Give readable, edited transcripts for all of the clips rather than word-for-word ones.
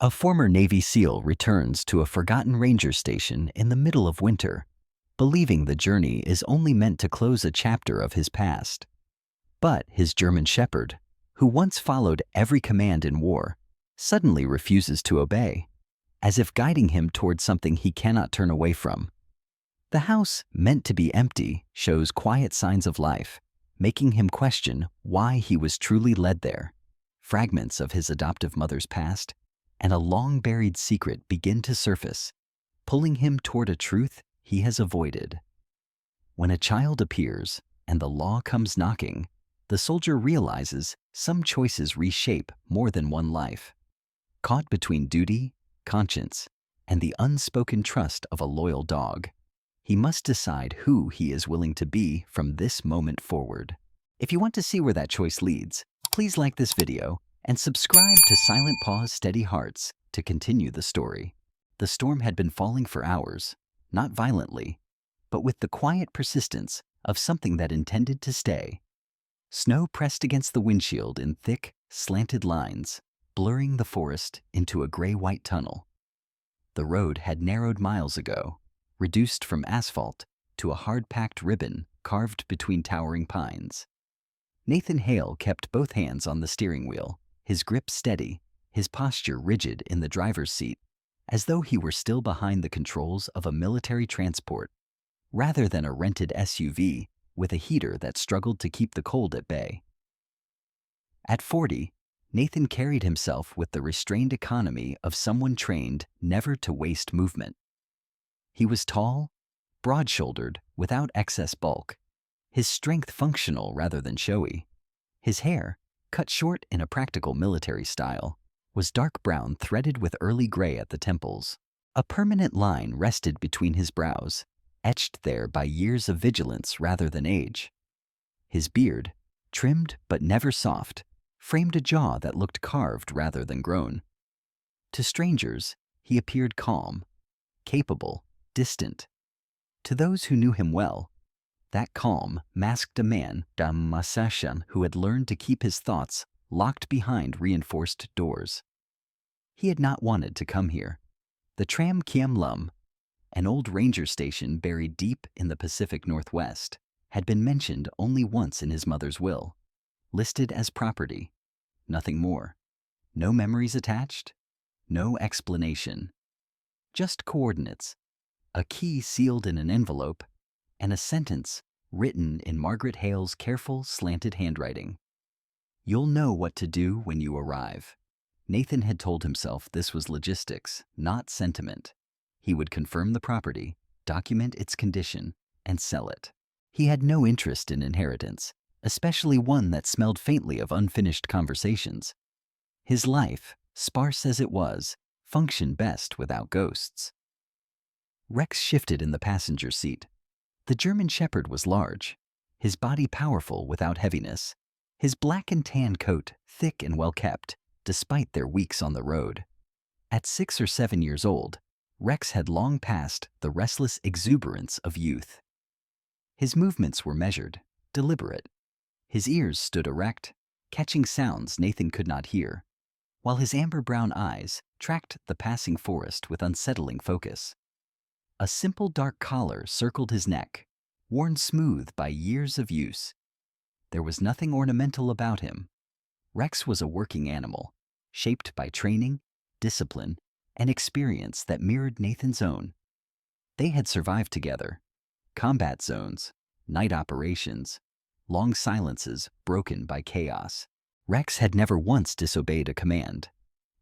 A former Navy SEAL returns to a forgotten ranger station in the middle of winter, believing the journey is only meant to close a chapter of his past. But his German Shepherd, who once followed every command in war, suddenly refuses to obey, as if guiding him toward something he cannot turn away from. The house, meant to be empty, shows quiet signs of life, making him question why he was truly led there. Fragments of his adoptive mother's past and a long-buried secret begin to surface, pulling him toward a truth he has avoided. When a child appears and the law comes knocking, the soldier realizes some choices reshape more than one life. Caught between duty, conscience, and the unspoken trust of a loyal dog, he must decide who he is willing to be from this moment forward. If you want to see where that choice leads, please like this video and subscribe to Silent Paws Steady Hearts to continue the story. The storm had been falling for hours, not violently, but with the quiet persistence of something that intended to stay. Snow pressed against the windshield in thick, slanted lines, blurring the forest into a gray-white tunnel. The road had narrowed miles ago, reduced from asphalt to a hard-packed ribbon carved between towering pines. Nathan Hale kept both hands on the steering wheel, his grip steady, his posture rigid in the driver's seat, as though he were still behind the controls of a military transport, rather than a rented SUV with a heater that struggled to keep the cold at bay. At 40, Nathan carried himself with the restrained economy of someone trained never to waste movement. He was tall, broad-shouldered, without excess bulk, his strength functional rather than showy. His hair, cut short in a practical military style, was dark brown threaded with early gray at the temples. A permanent line rested between his brows, etched there by years of vigilance rather than age. His beard, trimmed but never soft, framed a jaw that looked carved rather than grown. To strangers, he appeared calm, capable, distant. To those who knew him well, that calm masked a man who had learned to keep his thoughts locked behind reinforced doors. He had not wanted to come here. The Tram Kiam Lum, an old ranger station buried deep in the Pacific Northwest, had been mentioned only once in his mother's will, listed as property, nothing more. No memories attached, no explanation. Just coordinates, a key sealed in an envelope, and a sentence written in Margaret Hale's careful, slanted handwriting. "You'll know what to do when you arrive." Nathan had told himself this was logistics, not sentiment. He would confirm the property, document its condition, and sell it. He had no interest in inheritance, especially one that smelled faintly of unfinished conversations. His life, sparse as it was, functioned best without ghosts. Rex shifted in the passenger seat. The German Shepherd was large, his body powerful without heaviness, his black and tan coat thick and well-kept, despite their weeks on the road. At 6 or 7 years old, Rex had long passed the restless exuberance of youth. His movements were measured, deliberate. His ears stood erect, catching sounds Nathan could not hear, while his amber-brown eyes tracked the passing forest with unsettling focus. A simple dark collar circled his neck, worn smooth by years of use. There was nothing ornamental about him. Rex was a working animal, shaped by training, discipline, and experience that mirrored Nathan's own. They had survived together. Combat zones, night operations, long silences broken by chaos. Rex had never once disobeyed a command,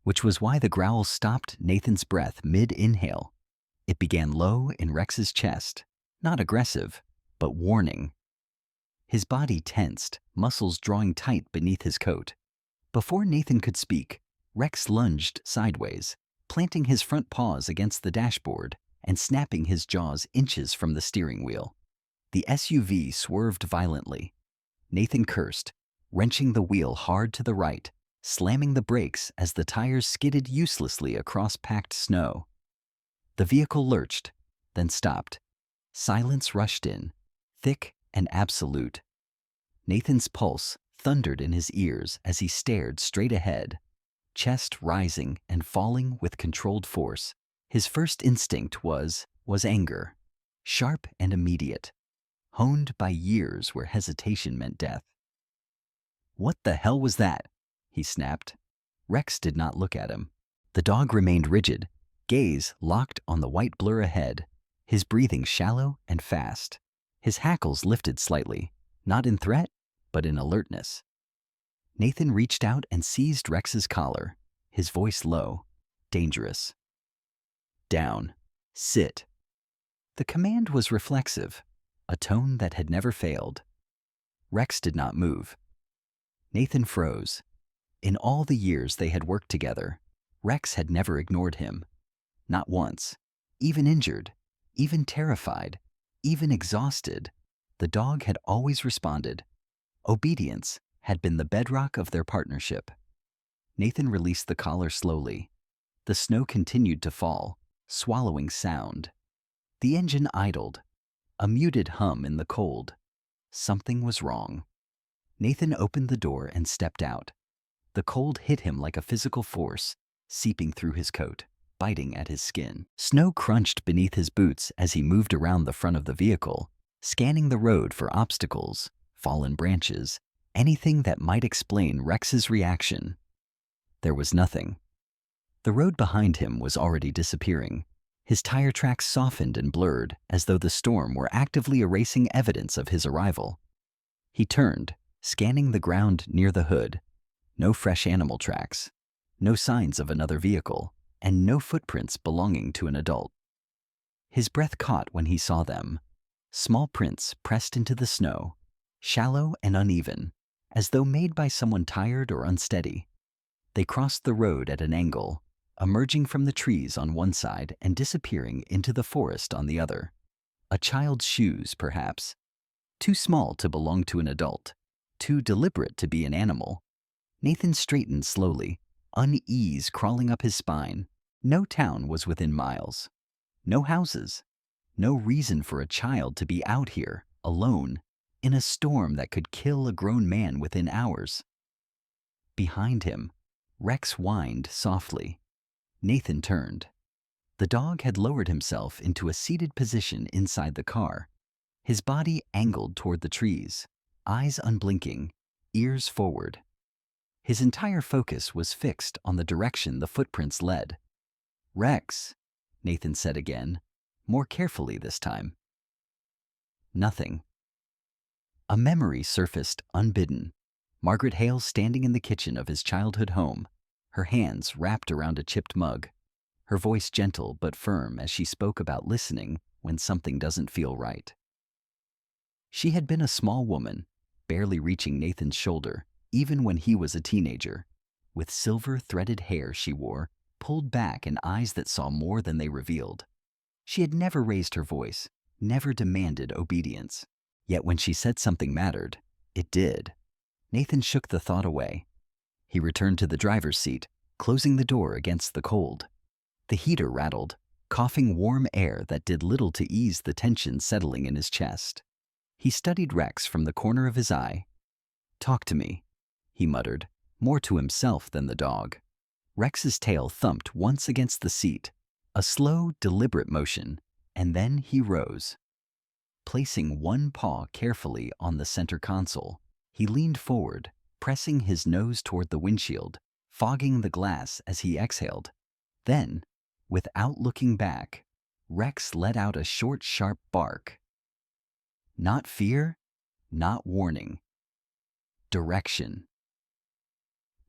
which was why the growl stopped Nathan's breath mid-inhale. It began low in Rex's chest, not aggressive, but warning. His body tensed, muscles drawing tight beneath his coat. Before Nathan could speak, Rex lunged sideways, planting his front paws against the dashboard and snapping his jaws inches from the steering wheel. The SUV swerved violently. Nathan cursed, wrenching the wheel hard to the right, slamming the brakes as the tires skidded uselessly across packed snow. The vehicle lurched, then stopped. Silence rushed in, thick and absolute. Nathan's pulse thundered in his ears as he stared straight ahead. chest rising and falling with controlled force. His first instinct was anger, sharp and immediate, honed by years where hesitation meant death. "What the hell was that?" he snapped. Rex did not look at him. The dog remained rigid, gaze locked on the white blur ahead, his breathing shallow and fast. His hackles lifted slightly, not in threat, but in alertness. Nathan reached out and seized Rex's collar, his voice low, dangerous. "Down. Sit." The command was reflexive, a tone that had never failed. Rex did not move. Nathan froze. In all the years they had worked together, Rex had never ignored him. Not once. Even injured, even terrified, even exhausted, the dog had always responded. Obedience had been the bedrock of their partnership. Nathan released the collar slowly. The snow continued to fall, swallowing sound. The engine idled, a muted hum in the cold. Something was wrong. Nathan opened the door and stepped out. The cold hit him like a physical force, seeping through his coat, biting at his skin. Snow crunched beneath his boots as he moved around the front of the vehicle, scanning the road for obstacles, fallen branches, anything that might explain Rex's reaction. There was nothing. The road behind him was already disappearing. His tire tracks softened and blurred as though the storm were actively erasing evidence of his arrival. He turned, scanning the ground near the hood. No fresh animal tracks, no signs of another vehicle, and no footprints belonging to an adult. His breath caught when he saw them. Small prints pressed into the snow, shallow and uneven, as though made by someone tired or unsteady. They crossed the road at an angle, emerging from the trees on one side and disappearing into the forest on the other. A child's shoes, perhaps. Too small to belong to an adult, too deliberate to be an animal. Nathan straightened slowly, unease crawling up his spine. No town was within miles. No houses. No reason for a child to be out here, alone, in a storm that could kill a grown man within hours. Behind him, Rex whined softly. Nathan turned. The dog had lowered himself into a seated position inside the car, his body angled toward the trees, eyes unblinking, ears forward. His entire focus was fixed on the direction the footprints led. "Rex," Nathan said again, more carefully this time. Nothing. A memory surfaced unbidden. Margaret Hale standing in the kitchen of his childhood home, her hands wrapped around a chipped mug, her voice gentle but firm as she spoke about listening when something doesn't feel right. She had been a small woman, barely reaching Nathan's shoulder, even when he was a teenager, with silver-threaded hair she wore, pulled back and eyes that saw more than they revealed. She had never raised her voice, never demanded obedience. Yet when she said something mattered, it did. Nathan shook the thought away. He returned to the driver's seat, closing the door against the cold. The heater rattled, coughing warm air that did little to ease the tension settling in his chest. He studied Rex from the corner of his eye. "Talk to me," he muttered, more to himself than the dog. Rex's tail thumped once against the seat, a slow, deliberate motion, and then he rose. Placing one paw carefully on the center console, he leaned forward, pressing his nose toward the windshield, fogging the glass as he exhaled. Then, without looking back, Rex let out a short, sharp bark. Not fear, not warning. Direction.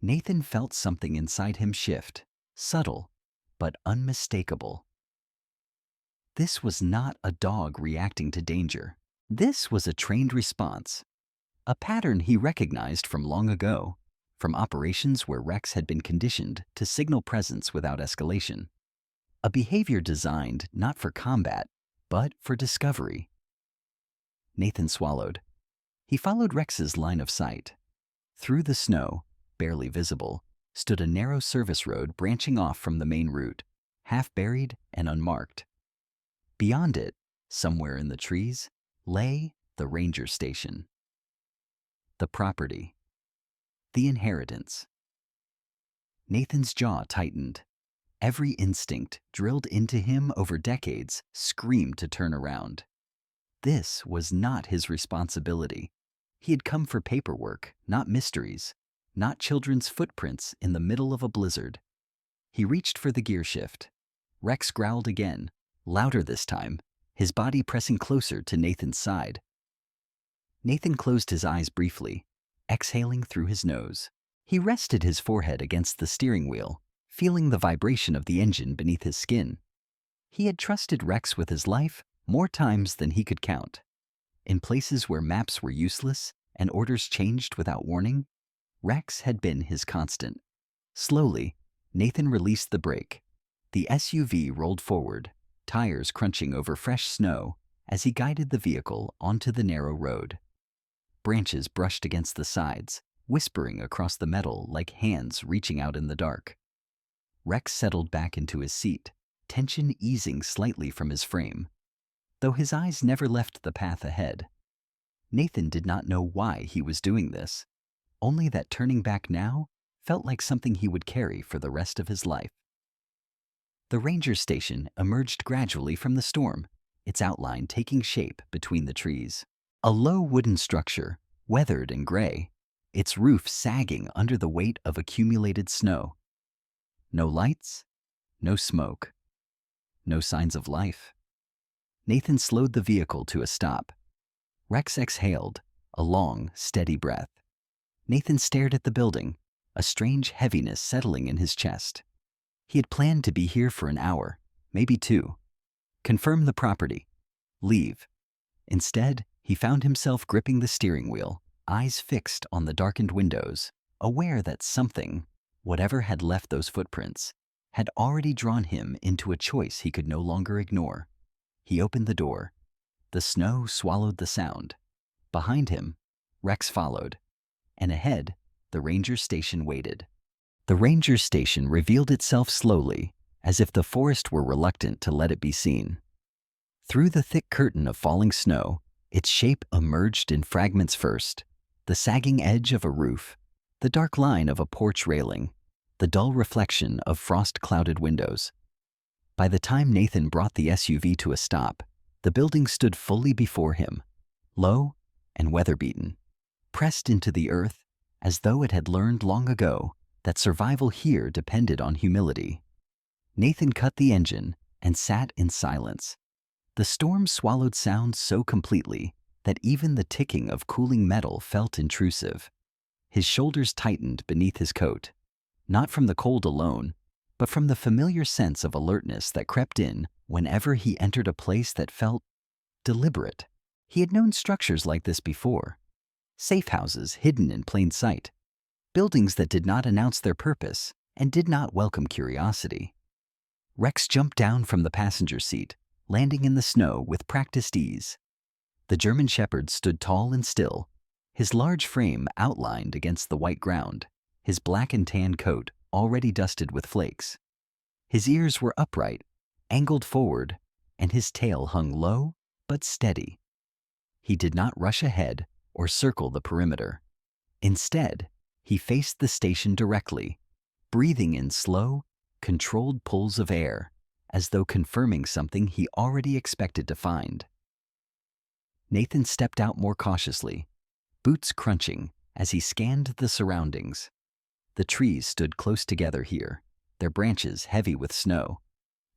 Nathan felt something inside him shift, subtle, but unmistakable. This was not a dog reacting to danger. This was a trained response, a pattern he recognized from long ago, from operations where Rex had been conditioned to signal presence without escalation. A behavior designed not for combat, but for discovery. Nathan swallowed. He followed Rex's line of sight. Through the snow, barely visible, stood a narrow service road branching off from the main route, half buried and unmarked. Beyond it, somewhere in the trees, lay the ranger station. The property. The inheritance. Nathan's jaw tightened. Every instinct drilled into him over decades screamed to turn around. This was not his responsibility. He had come for paperwork, not mysteries, not children's footprints in the middle of a blizzard. He reached for the gear shift. Rex growled again, louder this time, his body pressing closer to Nathan's side. Nathan closed his eyes briefly, exhaling through his nose. He rested his forehead against the steering wheel, feeling the vibration of the engine beneath his skin. He had trusted Rex with his life more times than he could count. In places where maps were useless and orders changed without warning, Rex had been his constant. Slowly, Nathan released the brake. The SUV rolled forward, tires crunching over fresh snow as he guided the vehicle onto the narrow road. Branches brushed against the sides, whispering across the metal like hands reaching out in the dark. Rex settled back into his seat, tension easing slightly from his frame, though his eyes never left the path ahead. Nathan did not know why he was doing this, only that turning back now felt like something he would carry for the rest of his life. The ranger station emerged gradually from the storm, its outline taking shape between the trees. A low wooden structure, weathered and gray, its roof sagging under the weight of accumulated snow. No lights, no smoke, no signs of life. Nathan slowed the vehicle to a stop. Rex exhaled, a long, steady breath. Nathan stared at the building, a strange heaviness settling in his chest. He had planned to be here for an hour, maybe two. Confirm the property. Leave. Instead, he found himself gripping the steering wheel, eyes fixed on the darkened windows, aware that something, whatever had left those footprints, had already drawn him into a choice he could no longer ignore. He opened the door. The snow swallowed the sound. Behind him, Rex followed, and ahead, the ranger station waited. The ranger station revealed itself slowly, as if the forest were reluctant to let it be seen. Through the thick curtain of falling snow, its shape emerged in fragments first: the sagging edge of a roof, the dark line of a porch railing, the dull reflection of frost-clouded windows. By the time Nathan brought the SUV to a stop, the building stood fully before him, low and weather-beaten, pressed into the earth as though it had learned long ago that survival here depended on humility. Nathan cut the engine and sat in silence. The storm swallowed sound so completely that even the ticking of cooling metal felt intrusive. His shoulders tightened beneath his coat, not from the cold alone, but from the familiar sense of alertness that crept in whenever he entered a place that felt deliberate. He had known structures like this before: safe houses hidden in plain sight, buildings that did not announce their purpose and did not welcome curiosity. Rex jumped down from the passenger seat, landing in the snow with practiced ease. The German Shepherd stood tall and still, his large frame outlined against the white ground, his black and tan coat already dusted with flakes. His ears were upright, angled forward, and his tail hung low but steady. He did not rush ahead or circle the perimeter. Instead, he faced the station directly, breathing in slow, controlled pulls of air, as though confirming something he already expected to find. Nathan stepped out more cautiously, boots crunching as he scanned the surroundings. The trees stood close together here, their branches heavy with snow,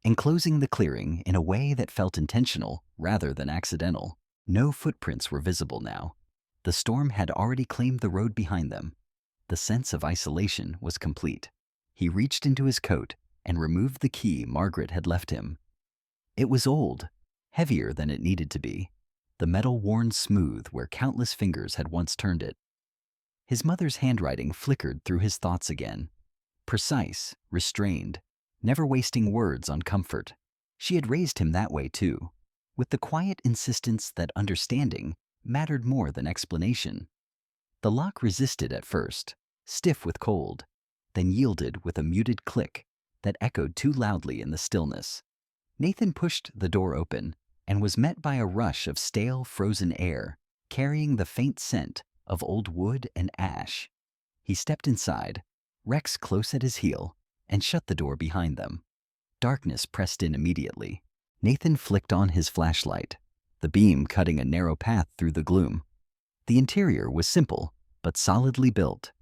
enclosing the clearing in a way that felt intentional rather than accidental. No footprints were visible now. The storm had already claimed the road behind them. The sense of isolation was complete. He reached into his coat and removed the key Margaret had left him. It was old, heavier than it needed to be, the metal worn smooth where countless fingers had once turned it. His mother's handwriting flickered through his thoughts again, precise, restrained, never wasting words on comfort. She had raised him that way too, with the quiet insistence that understanding mattered more than explanation. The lock resisted at first, stiff with cold, then yielded with a muted click that echoed too loudly in the stillness. Nathan pushed the door open and was met by a rush of stale, frozen air, carrying the faint scent of old wood and ash. He stepped inside, Rex close at his heel, and shut the door behind them. Darkness pressed in immediately. Nathan flicked on his flashlight, the beam cutting a narrow path through the gloom. The interior was simple, but solidly built.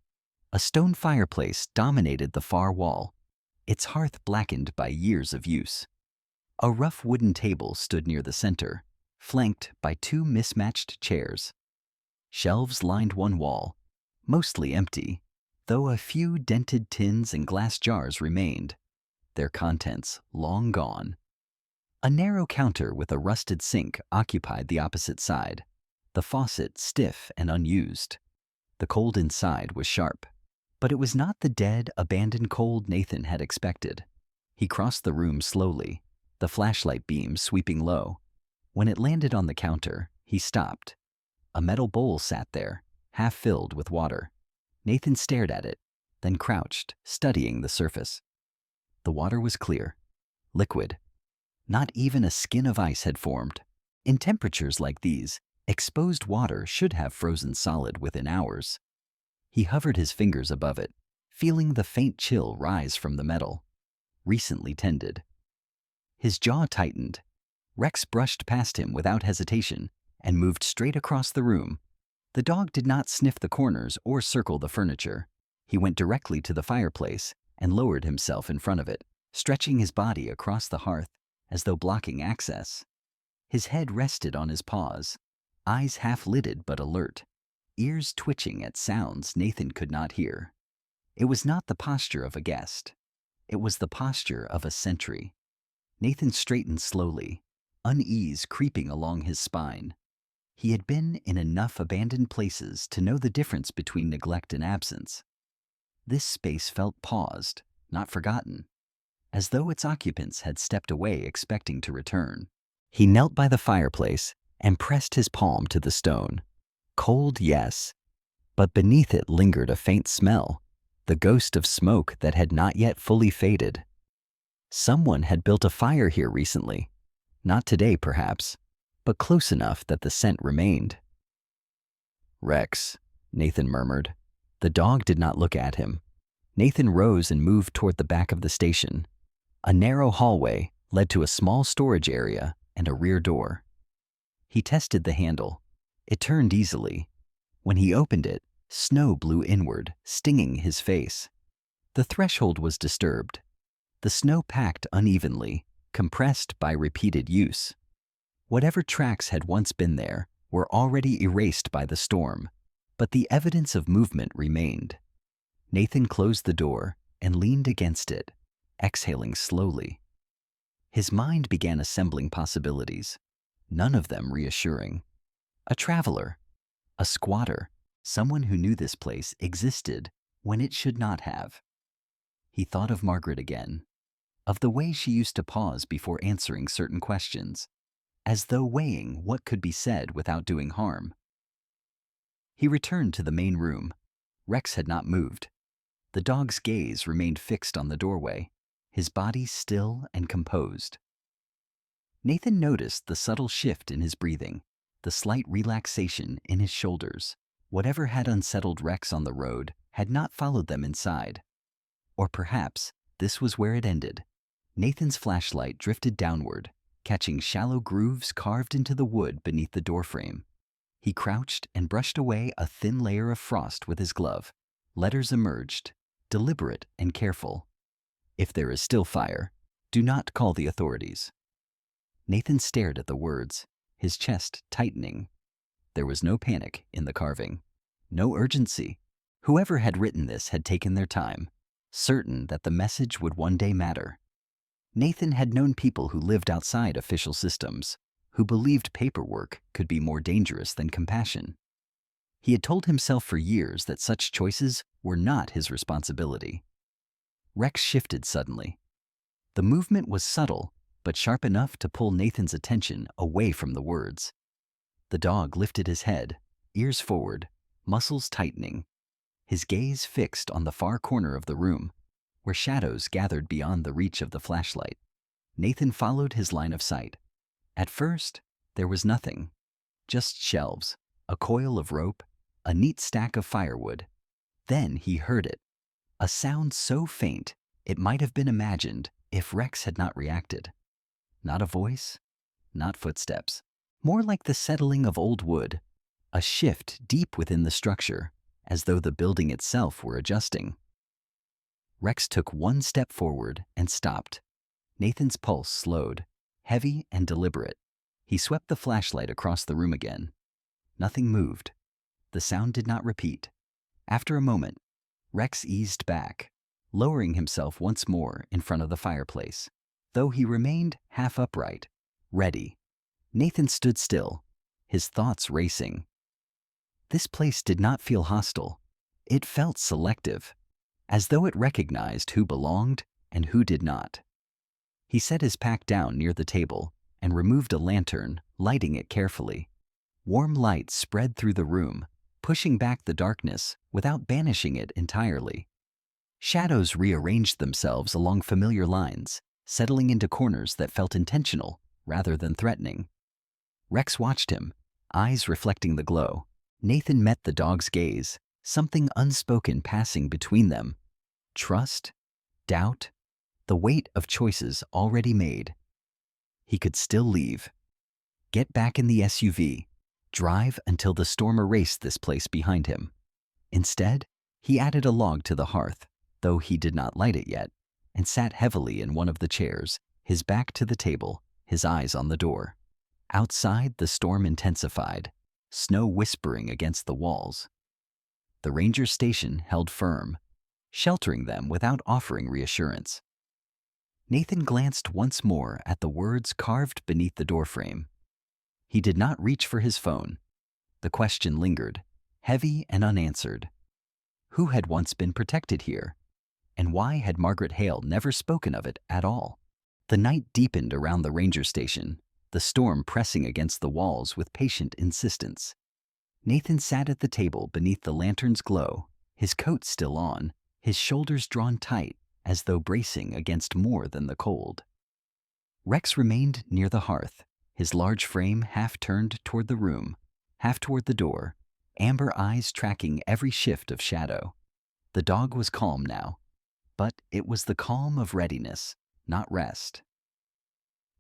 A stone fireplace dominated the far wall, its hearth blackened by years of use. A rough wooden table stood near the center, flanked by two mismatched chairs. Shelves lined one wall, mostly empty, though a few dented tins and glass jars remained, their contents long gone. A narrow counter with a rusted sink occupied the opposite side, the faucet stiff and unused. The cold inside was sharp, but it was not the dead, abandoned cold Nathan had expected. He crossed the room slowly, the flashlight beam sweeping low. When it landed on the counter, he stopped. A metal bowl sat there, half filled with water. Nathan stared at it, then crouched, studying the surface. The water was clear, liquid. Not even a skin of ice had formed. In temperatures like these, exposed water should have frozen solid within hours. He hovered his fingers above it, feeling the faint chill rise from the metal, recently tended. His jaw tightened. Rex brushed past him without hesitation and moved straight across the room. The dog did not sniff the corners or circle the furniture. He went directly to the fireplace and lowered himself in front of it, stretching his body across the hearth as though blocking access. His head rested on his paws, eyes half-lidded but alert, ears twitching at sounds Nathan could not hear. It was not the posture of a guest. It was the posture of a sentry. Nathan straightened slowly, unease creeping along his spine. He had been in enough abandoned places to know the difference between neglect and absence. This space felt paused, not forgotten, as though its occupants had stepped away expecting to return. He knelt by the fireplace and pressed his palm to the stone. Cold, yes, but beneath it lingered a faint smell, the ghost of smoke that had not yet fully faded. Someone had built a fire here recently. Not today, perhaps, but close enough that the scent remained. "Rex," Nathan murmured. The dog did not look at him. Nathan rose and moved toward the back of the station. A narrow hallway led to a small storage area and a rear door. He tested the handle. It turned easily. When he opened it, snow blew inward, stinging his face. The threshold was disturbed. The snow packed unevenly, compressed by repeated use. Whatever tracks had once been there were already erased by the storm, but the evidence of movement remained. Nathan closed the door and leaned against it, exhaling slowly. His mind began assembling possibilities, none of them reassuring. A traveler, a squatter, someone who knew this place existed when it should not have. He thought of Margaret again, of the way she used to pause before answering certain questions, as though weighing what could be said without doing harm. He returned to the main room. Rex had not moved. The dog's gaze remained fixed on the doorway, his body still and composed. Nathan noticed the subtle shift in his breathing, the slight relaxation in his shoulders. Whatever had unsettled Rex on the road had not followed them inside. Or perhaps this was where it ended. Nathan's flashlight drifted downward, catching shallow grooves carved into the wood beneath the doorframe. He crouched and brushed away a thin layer of frost with his glove. Letters emerged, deliberate and careful. "If there is still fire, do not call the authorities." Nathan stared at the words, his chest tightening. There was no panic in the carving, no urgency. Whoever had written this had taken their time, certain that the message would one day matter. Nathan had known people who lived outside official systems, who believed paperwork could be more dangerous than compassion. He had told himself for years that such choices were not his responsibility. Rex shifted suddenly. The movement was subtle, but sharp enough to pull Nathan's attention away from the words. The dog lifted his head, ears forward, muscles tightening, his gaze fixed on the far corner of the room, where shadows gathered beyond the reach of the flashlight. Nathan followed his line of sight. At first, there was nothing, just shelves, a coil of rope, a neat stack of firewood. Then he heard it, A sound so faint it might have been imagined if Rex had not reacted. Not a voice, not footsteps. More like the settling of old wood, a shift deep within the structure, as though the building itself were adjusting. Rex took one step forward and stopped. Nathan's pulse slowed, heavy and deliberate. He swept the flashlight across the room again. Nothing moved. The sound did not repeat. After a moment, Rex eased back, lowering himself once more in front of the fireplace, though he remained half upright, ready. Nathan stood still, his thoughts racing. This place did not feel hostile. It felt selective, as though it recognized who belonged and who did not. He set his pack down near the table and removed a lantern, lighting it carefully. Warm light spread through the room, pushing back the darkness without banishing it entirely. Shadows rearranged themselves along familiar lines, settling into corners that felt intentional rather than threatening. Rex watched him, eyes reflecting the glow. Nathan met the dog's gaze, something unspoken passing between them. Trust, doubt, the weight of choices already made. He could still leave. Get back in the SUV, drive until the storm erased this place behind him. Instead, he added a log to the hearth, though he did not light it yet, and sat heavily in one of the chairs, his back to the table, his eyes on the door. Outside, the storm intensified, snow whispering against the walls. The ranger station held firm, sheltering them without offering reassurance. Nathan glanced once more at the words carved beneath the doorframe. He did not reach for his phone. The question lingered, heavy and unanswered. Who had once been protected here? And why had Margaret Hale never spoken of it at all? The night deepened around the ranger station, the storm pressing against the walls with patient insistence. Nathan sat at the table beneath the lantern's glow, his coat still on, his shoulders drawn tight as though bracing against more than the cold. Rex remained near the hearth, his large frame half turned toward the room, half toward the door, amber eyes tracking every shift of shadow. The dog was calm now, but it was the calm of readiness, not rest.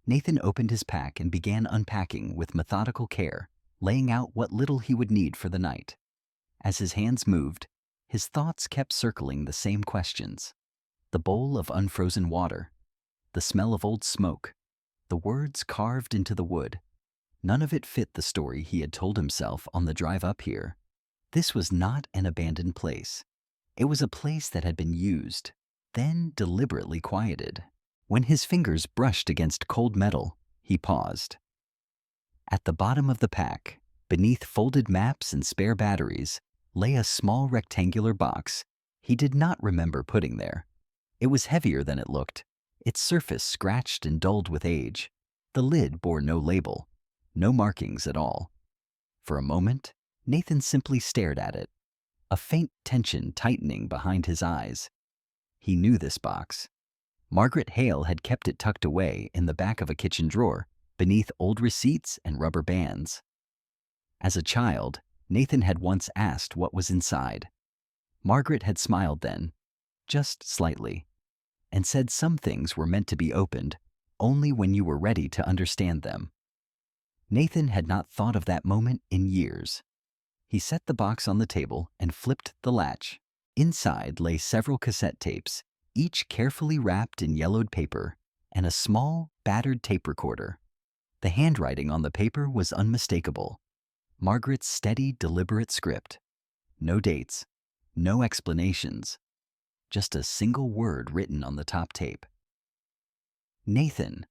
Nathan opened his pack and began unpacking with methodical care, laying out what little he would need for the night. As his hands moved, his thoughts kept circling the same questions. The bowl of unfrozen water, the smell of old smoke, the words carved into the wood. None of it fit the story he had told himself on the drive up here. This was not an abandoned place. It was a place that had been used, then deliberately quieted. When his fingers brushed against cold metal, he paused. At the bottom of the pack, beneath folded maps and spare batteries, lay a small rectangular box he did not remember putting there. It was heavier than it looked, its surface scratched and dulled with age. The lid bore no label, no markings at all. For a moment, Nathan simply stared at it, a faint tension tightening behind his eyes. He knew this box. Margaret Hale had kept it tucked away in the back of a kitchen drawer, beneath old receipts and rubber bands. As a child, Nathan had once asked what was inside. Margaret had smiled then, just slightly, and said some things were meant to be opened only when you were ready to understand them. Nathan had not thought of that moment in years. He set the box on the table and flipped the latch. Inside lay several cassette tapes, each carefully wrapped in yellowed paper, and a small, battered tape recorder. The handwriting on the paper was unmistakable. Margaret's steady, deliberate script. No dates, no explanations, just a single word written on the top tape. Nathan.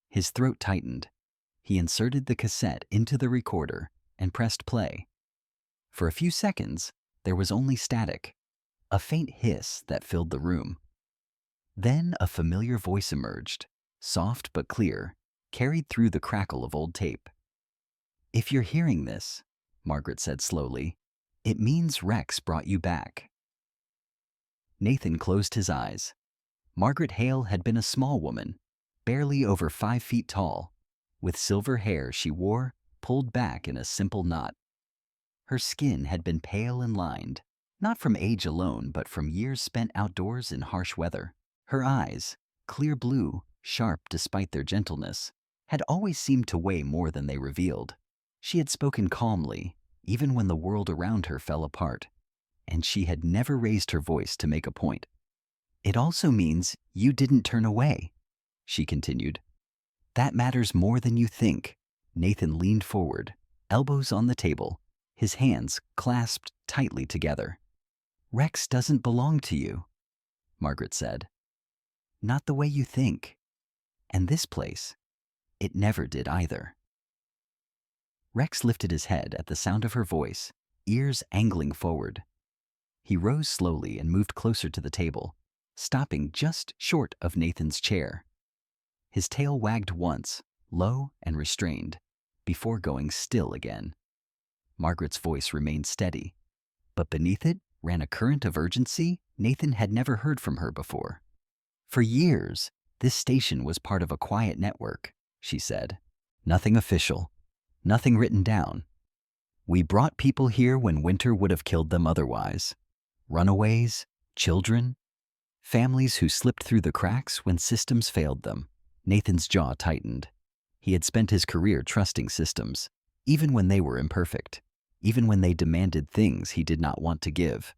His throat tightened. He inserted the cassette into the recorder and pressed play. For a few seconds, there was only static, a faint hiss that filled the room. Then a familiar voice emerged, soft but clear, carried through the crackle of old tape. "If you're hearing this," Margaret said slowly, "it means Rex brought you back." Nathan closed his eyes. Margaret Hale had been a small woman, barely over 5 feet tall, with silver hair she wore pulled back in a simple knot. Her skin had been pale and lined, not from age alone, but from years spent outdoors in harsh weather. Her eyes, clear blue, sharp despite their gentleness, had always seemed to weigh more than they revealed. She had spoken calmly, even when the world around her fell apart, and she had never raised her voice to make a point. "It also means you didn't turn away," she continued. "That matters more than you think." Nathan leaned forward, elbows on the table, his hands clasped tightly together. "Rex doesn't belong to you," Margaret said. "Not the way you think. And this place, it never did either." Rex lifted his head at the sound of her voice, ears angling forward. He rose slowly and moved closer to the table, stopping just short of Nathan's chair. His tail wagged once, low and restrained, before going still again. Margaret's voice remained steady, but beneath it ran a current of urgency Nathan had never heard from her before. "For years, this station was part of a quiet network," she said. "Nothing official, nothing written down. We brought people here when winter would have killed them otherwise. Runaways, children, families who slipped through the cracks when systems failed them." Nathan's jaw tightened. He had spent his career trusting systems, even when they were imperfect, even when they demanded things he did not want to give.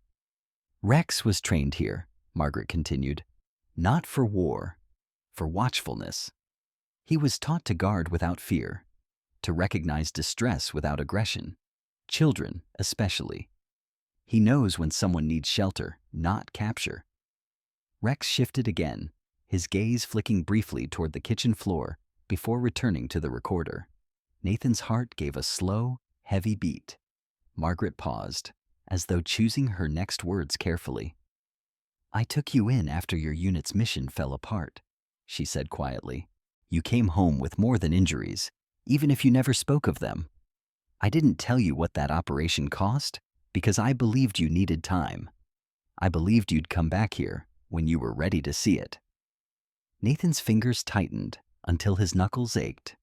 "Rex was trained here," Margaret continued, "not for war, for watchfulness. He was taught to guard without fear, to recognize distress without aggression, children especially. He knows when someone needs shelter, not capture." Rex shifted again, his gaze flicking briefly toward the kitchen floor before returning to the recorder. Nathan's heart gave a slow, heavy beat. Margaret paused, as though choosing her next words carefully. "I took you in after your unit's mission fell apart," she said quietly. "You came home with more than injuries, even if you never spoke of them. I didn't tell you what that operation cost because I believed you needed time. I believed you'd come back here when you were ready to see it." Nathan's fingers tightened until his knuckles ached.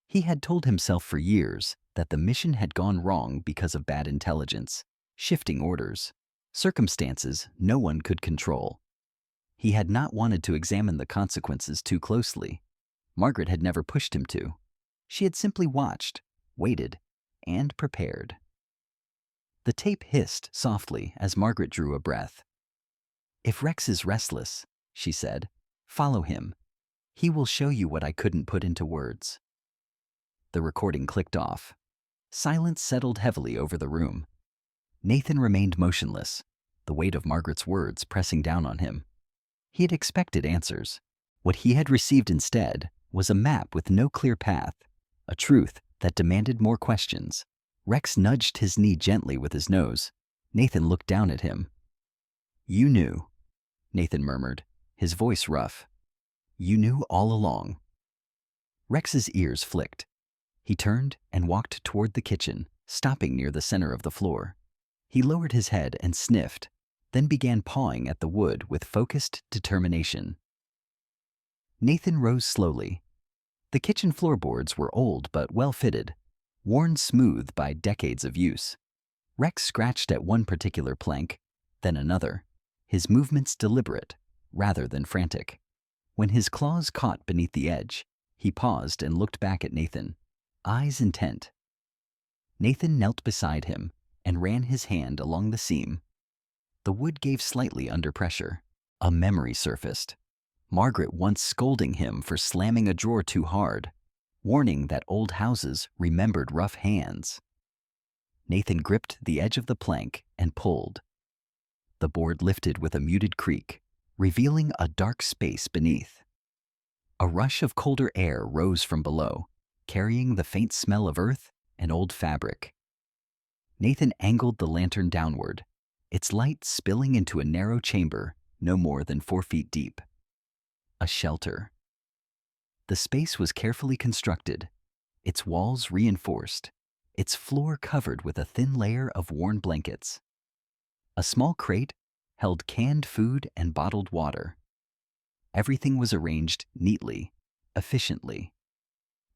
He had told himself for years that the mission had gone wrong because of bad intelligence, shifting orders, circumstances no one could control. He had not wanted to examine the consequences too closely. Margaret had never pushed him to. She had simply watched, waited, and prepared. The tape hissed softly as Margaret drew a breath. "If Rex is restless," she said, "follow him. He will show you what I couldn't put into words." The recording clicked off. Silence settled heavily over the room. Nathan remained motionless, the weight of Margaret's words pressing down on him. He had expected answers. What he had received instead was a map with no clear path, a truth that demanded more questions. Rex nudged his knee gently with his nose. Nathan looked down at him. "You knew," Nathan murmured, his voice rough. "You knew all along." Rex's ears flicked. He turned and walked toward the kitchen, stopping near the center of the floor. He lowered his head and sniffed, then began pawing at the wood with focused determination. Nathan rose slowly. The kitchen floorboards were old but well-fitted, worn smooth by decades of use. Rex scratched at one particular plank, then another, his movements deliberate rather than frantic. When his claws caught beneath the edge, he paused and looked back at Nathan, eyes intent. Nathan knelt beside him and ran his hand along the seam. The wood gave slightly under pressure. A memory surfaced. Margaret once scolding him for slamming a drawer too hard, warning that old houses remembered rough hands. Nathan gripped the edge of the plank and pulled. The board lifted with a muted creak, revealing a dark space beneath. A rush of colder air rose from below, carrying the faint smell of earth and old fabric. Nathan angled the lantern downward, its light spilling into a narrow chamber no more than 4 feet deep. A shelter. The space was carefully constructed, its walls reinforced, its floor covered with a thin layer of worn blankets. A small crate held canned food and bottled water. Everything was arranged neatly, efficiently.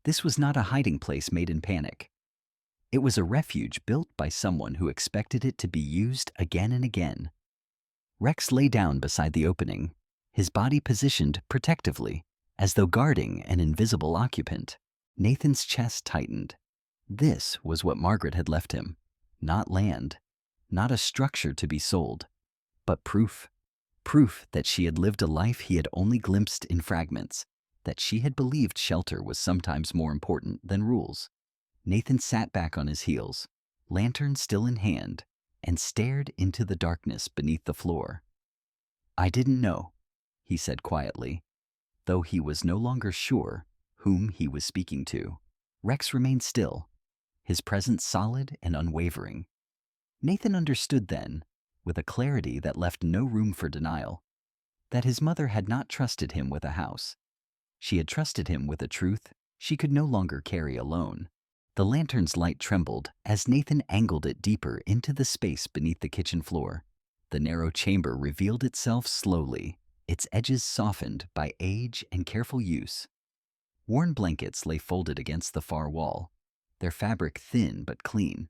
This was not a hiding place made in panic. It was a refuge built by someone who expected it to be used again and again. Rex lay down beside the opening, his body positioned protectively, as though guarding an invisible occupant. Nathan's chest tightened. This was what Margaret had left him. Not land, not a structure to be sold, but proof. Proof that she had lived a life he had only glimpsed in fragments, that she had believed shelter was sometimes more important than rules. Nathan sat back on his heels, lantern still in hand, and stared into the darkness beneath the floor. "I didn't know," he said quietly, though he was no longer sure whom he was speaking to. Rex remained still, his presence solid and unwavering. Nathan understood then, with a clarity that left no room for denial, that his mother had not trusted him with a house. She had trusted him with a truth she could no longer carry alone. The lantern's light trembled as Nathan angled it deeper into the space beneath the kitchen floor. The narrow chamber revealed itself slowly, its edges softened by age and careful use. Worn blankets lay folded against the far wall, their fabric thin but clean,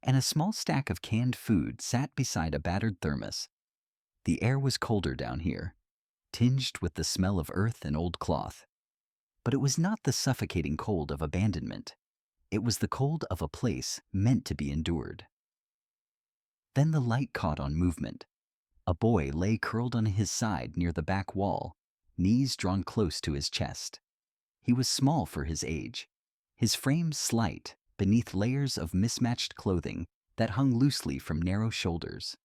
and a small stack of canned food sat beside a battered thermos. The air was colder down here, tinged with the smell of earth and old cloth. But it was not the suffocating cold of abandonment. It was the cold of a place meant to be endured. Then the light caught on movement. A boy lay curled on his side near the back wall, knees drawn close to his chest. He was small for his age, his frame slight beneath layers of mismatched clothing that hung loosely from narrow shoulders.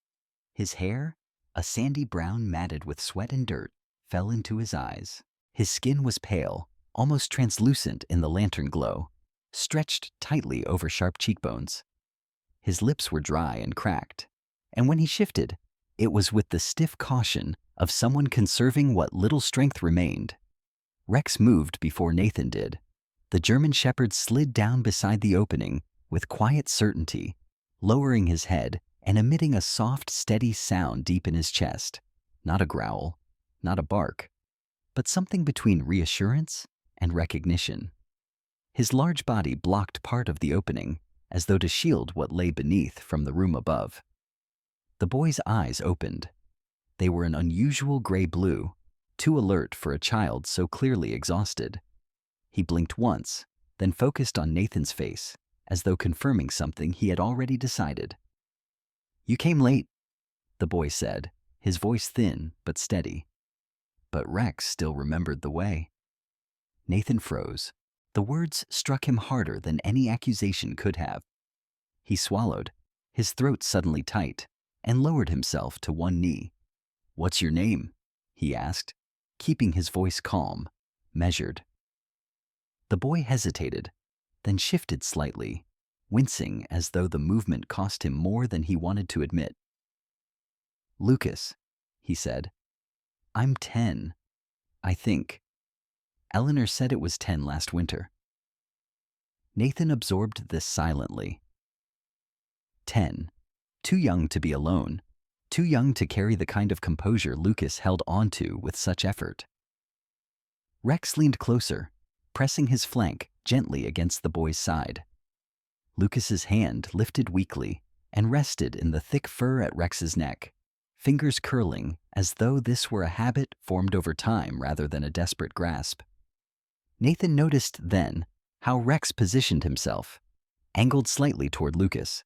His hair, a sandy brown matted with sweat and dirt, fell into his eyes. His skin was pale, almost translucent in the lantern glow, stretched tightly over sharp cheekbones. His lips were dry and cracked, and when he shifted, it was with the stiff caution of someone conserving what little strength remained. Rex moved before Nathan did. The German shepherd slid down beside the opening with quiet certainty, lowering his head and emitting a soft, steady sound deep in his chest. Not a growl, not a bark, but something between reassurance and recognition. His large body blocked part of the opening, as though to shield what lay beneath from the room above. The boy's eyes opened. They were an unusual gray blue, too alert for a child so clearly exhausted. He blinked once, then focused on Nathan's face, as though confirming something he had already decided. "You came late," the boy said, his voice thin but steady. But Rex still remembered the way. Nathan froze. The words struck him harder than any accusation could have. He swallowed, his throat suddenly tight, and lowered himself to one knee. "What's your name?" he asked, keeping his voice calm, measured. The boy hesitated, then shifted slightly, wincing as though the movement cost him more than he wanted to admit. "Lucas," he said. "I'm 10, I think. Eleanor said it was 10 last winter." Nathan absorbed this silently. 10. Too young to be alone, too young to carry the kind of composure Lucas held on to with such effort. Rex leaned closer, pressing his flank gently against the boy's side. Lucas's hand lifted weakly and rested in the thick fur at Rex's neck, fingers curling as though this were a habit formed over time rather than a desperate grasp. Nathan noticed then how Rex positioned himself, angled slightly toward Lucas,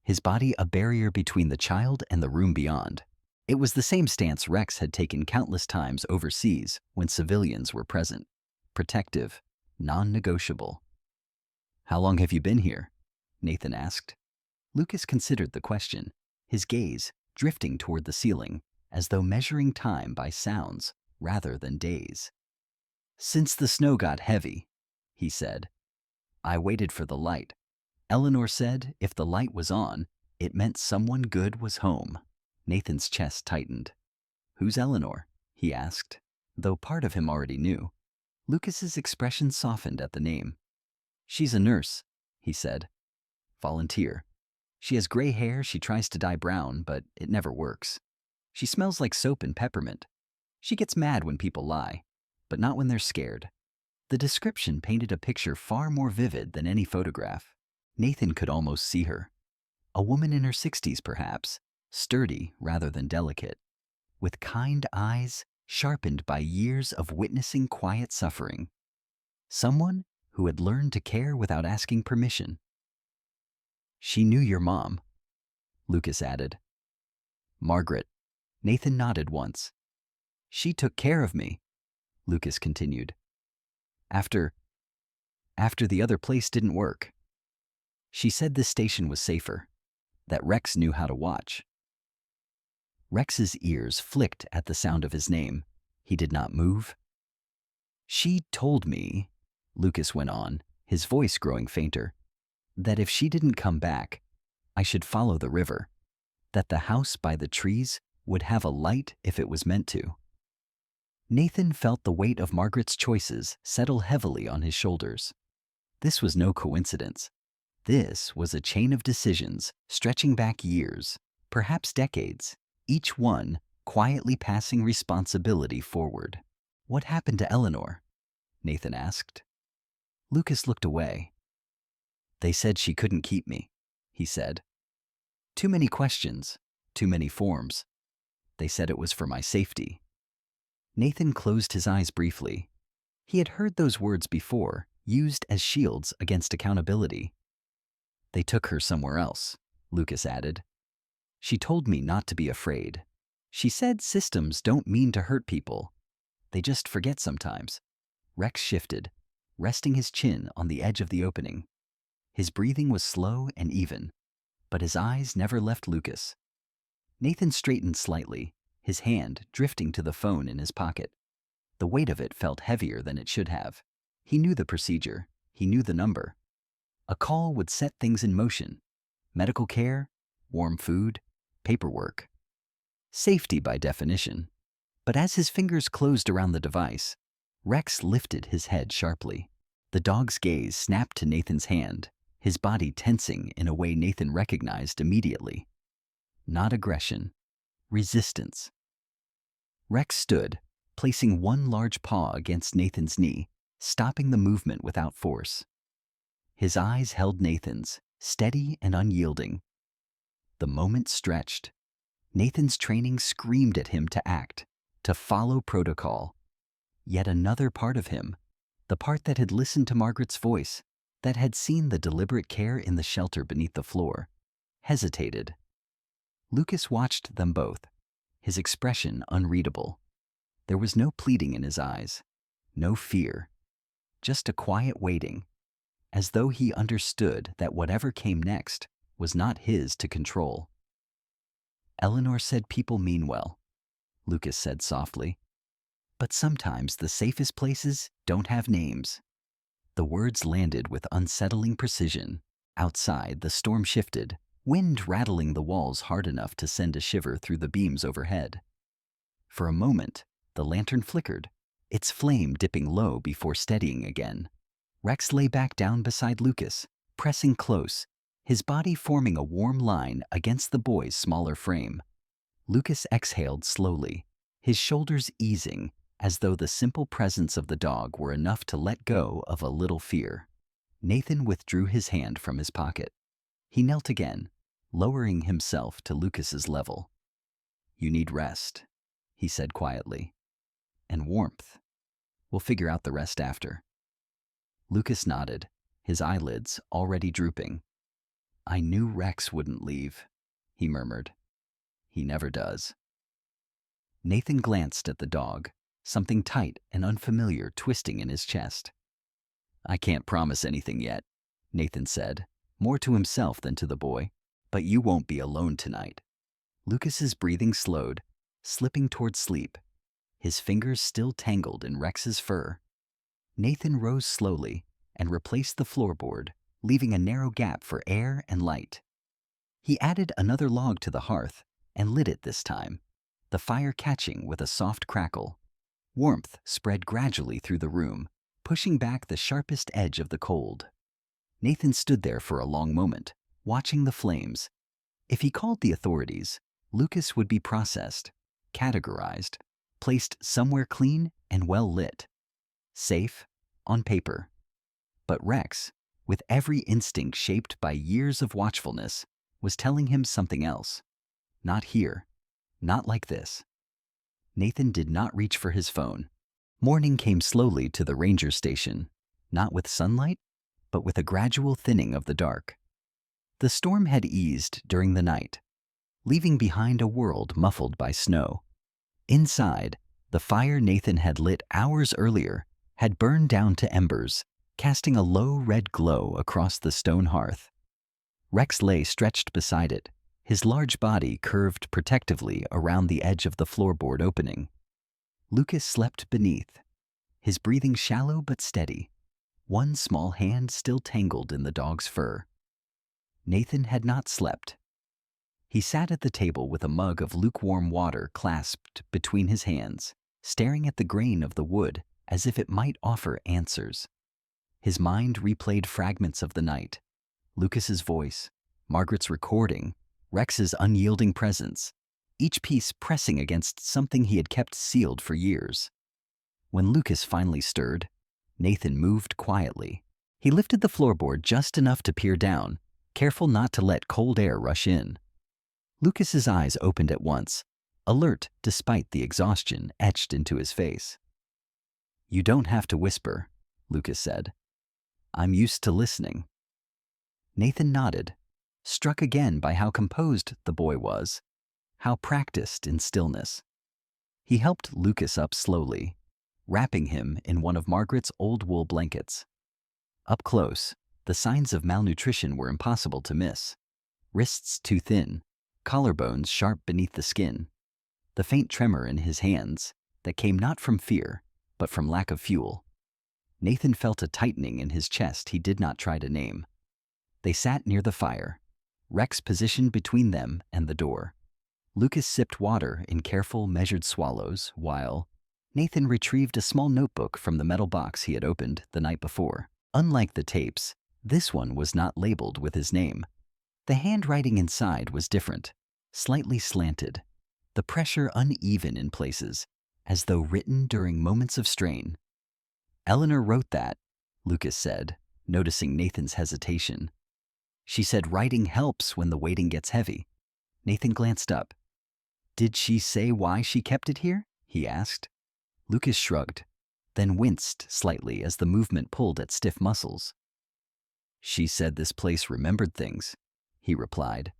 his body a barrier between the child and the room beyond. It was the same stance Rex had taken countless times overseas when civilians were present, protective, non-negotiable. "How long have you been here?" Nathan asked. Lucas considered the question, his gaze drifting toward the ceiling, as though measuring time by sounds rather than days. "Since the snow got heavy," he said. "I waited for the light. Eleanor said if the light was on, it meant someone good was home." Nathan's chest tightened. "Who's Eleanor?" he asked, though part of him already knew. Lucas's expression softened at the name. "She's a nurse," he said. "Volunteer. She has gray hair she tries to dye brown, but it never works. She smells like soap and peppermint. She gets mad when people lie, but not when they're scared." The description painted a picture far more vivid than any photograph. Nathan could almost see her. A woman in her 60s, perhaps, sturdy rather than delicate, with kind eyes sharpened by years of witnessing quiet suffering. Someone who had learned to care without asking permission. "She knew your mom," Lucas added. "Margaret." Nathan nodded once. "She took care of me," Lucas continued. After the other place didn't work. She said this station was safer, that Rex knew how to watch." Rex's ears flicked at the sound of his name. He did not move. "She told me," Lucas went on, his voice growing fainter, "that if she didn't come back, I should follow the river, that the house by the trees would have a light if it was meant to." Nathan felt the weight of Margaret's choices settle heavily on his shoulders. This was no coincidence. This was a chain of decisions stretching back years, perhaps decades, each one quietly passing responsibility forward. "What happened to Eleanor?" Nathan asked. Lucas looked away. "They said she couldn't keep me," he said. "Too many questions, too many forms. They said it was for my safety." Nathan closed his eyes briefly. He had heard those words before, used as shields against accountability. "They took her somewhere else," Lucas added. "She told me not to be afraid. She said systems don't mean to hurt people. They just forget sometimes." Rex shifted, resting his chin on the edge of the opening. His breathing was slow and even, but his eyes never left Lucas. Nathan straightened slightly, his hand drifting to the phone in his pocket. The weight of it felt heavier than it should have. He knew the procedure. He knew the number. A call would set things in motion. Medical care, warm food, paperwork. Safety by definition. But as his fingers closed around the device, Rex lifted his head sharply. The dog's gaze snapped to Nathan's hand, his body tensing in a way Nathan recognized immediately. Not aggression, resistance. Rex stood, placing one large paw against Nathan's knee, stopping the movement without force. His eyes held Nathan's, steady and unyielding. The moment stretched. Nathan's training screamed at him to act, to follow protocol. Yet another part of him, the part that had listened to Margaret's voice, that had seen the deliberate care in the shelter beneath the floor, hesitated. Lucas watched them both, his expression unreadable. There was no pleading in his eyes, no fear, just a quiet waiting, as though he understood that whatever came next was not his to control. "Eleanor said people mean well," Lucas said softly. "But sometimes the safest places don't have names." The words landed with unsettling precision. Outside, the storm shifted, wind rattling the walls hard enough to send a shiver through the beams overhead. For a moment, the lantern flickered, its flame dipping low before steadying again. Rex lay back down beside Lucas, pressing close, his body forming a warm line against the boy's smaller frame. Lucas exhaled slowly, his shoulders easing, as though the simple presence of the dog were enough to let go of a little fear. Nathan withdrew his hand from his pocket. He knelt again, lowering himself to Lucas's level. "You need rest," he said quietly. "And warmth. We'll figure out the rest after." Lucas nodded, his eyelids already drooping. "I knew Rex wouldn't leave," he murmured. "He never does." Nathan glanced at the dog, something tight and unfamiliar twisting in his chest. "I can't promise anything yet," Nathan said, more to himself than to the boy, "but you won't be alone tonight." Lucas's breathing slowed, slipping toward sleep, his fingers still tangled in Rex's fur. Nathan rose slowly and replaced the floorboard, leaving a narrow gap for air and light. He added another log to the hearth and lit it this time, the fire catching with a soft crackle. Warmth spread gradually through the room, pushing back the sharpest edge of the cold. Nathan stood there for a long moment, watching the flames. If he called the authorities, Lucas would be processed, categorized, placed somewhere clean and well lit. Safe, on paper. But Rex, with every instinct shaped by years of watchfulness, was telling him something else. Not here. Not like this. Nathan did not reach for his phone. Morning came slowly to the ranger station, not with sunlight, but with a gradual thinning of the dark. The storm had eased during the night, leaving behind a world muffled by snow. Inside, the fire Nathan had lit hours earlier had burned down to embers, casting a low red glow across the stone hearth. Rex lay stretched beside it, his large body curved protectively around the edge of the floorboard opening. Lucas slept beneath, his breathing shallow but steady, one small hand still tangled in the dog's fur. Nathan had not slept. He sat at the table with a mug of lukewarm water clasped between his hands, staring at the grain of the wood as if it might offer answers. His mind replayed fragments of the night. Lucas's voice, Margaret's recording, Rex's unyielding presence, each piece pressing against something he had kept sealed for years. When Lucas finally stirred, Nathan moved quietly. He lifted the floorboard just enough to peer down, careful not to let cold air rush in. Lucas's eyes opened at once, alert despite the exhaustion etched into his face. "You don't have to whisper," Lucas said. "I'm used to listening." Nathan nodded, struck again by how composed the boy was, how practiced in stillness. He helped Lucas up slowly, wrapping him in one of Margaret's old wool blankets. Up close, the signs of malnutrition were impossible to miss. Wrists too thin, collarbones sharp beneath the skin, the faint tremor in his hands that came not from fear, but from lack of fuel. Nathan felt a tightening in his chest he did not try to name. They sat near the fire, Rex positioned between them and the door. Lucas sipped water in careful, measured swallows, while Nathan retrieved a small notebook from the metal box he had opened the night before. Unlike the tapes, this one was not labeled with his name. The handwriting inside was different, slightly slanted, the pressure uneven in places, as though written during moments of strain. "Eleanor wrote that," Lucas said, noticing Nathan's hesitation. "She said writing helps when the waiting gets heavy." Nathan glanced up. "Did she say why she kept it here?" he asked. Lucas shrugged, then winced slightly as the movement pulled at stiff muscles. "She said this place remembered things," he replied,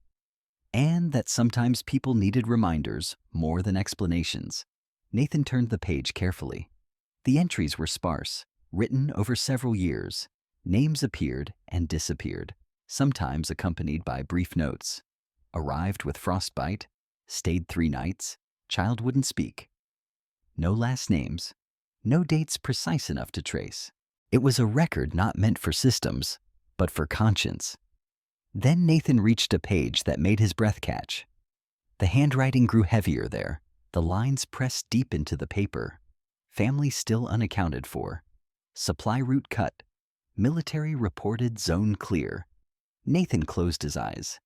"and that sometimes people needed reminders more than explanations." Nathan turned the page carefully. The entries were sparse, written over several years. Names appeared and disappeared, sometimes accompanied by brief notes. "Arrived with frostbite, stayed 3 nights, child wouldn't speak." No last names, no dates precise enough to trace. It was a record not meant for systems, but for conscience. Then Nathan reached a page that made his breath catch. The handwriting grew heavier there, the lines pressed deep into the paper. Family still unaccounted for. Supply route cut. Military reported zone clear. Nathan closed his eyes.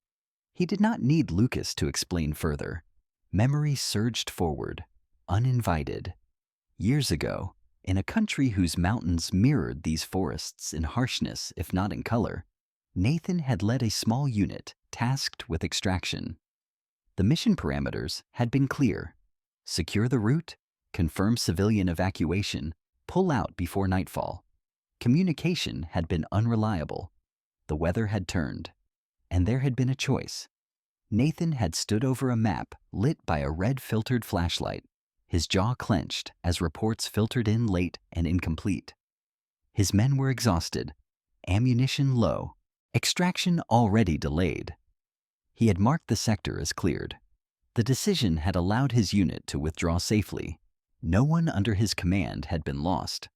He did not need Lucas to explain further. Memory surged forward, uninvited. Years ago, in a country whose mountains mirrored these forests in harshness if not in color, Nathan had led a small unit tasked with extraction. The mission parameters had been clear: secure the route, confirm civilian evacuation, pull out before nightfall. Communication had been unreliable. The weather had turned, and there had been a choice. Nathan had stood over a map lit by a red-filtered flashlight, his jaw clenched as reports filtered in late and incomplete. His men were exhausted, ammunition low, extraction already delayed. He had marked the sector as cleared. The decision had allowed his unit to withdraw safely. No one under his command had been lost.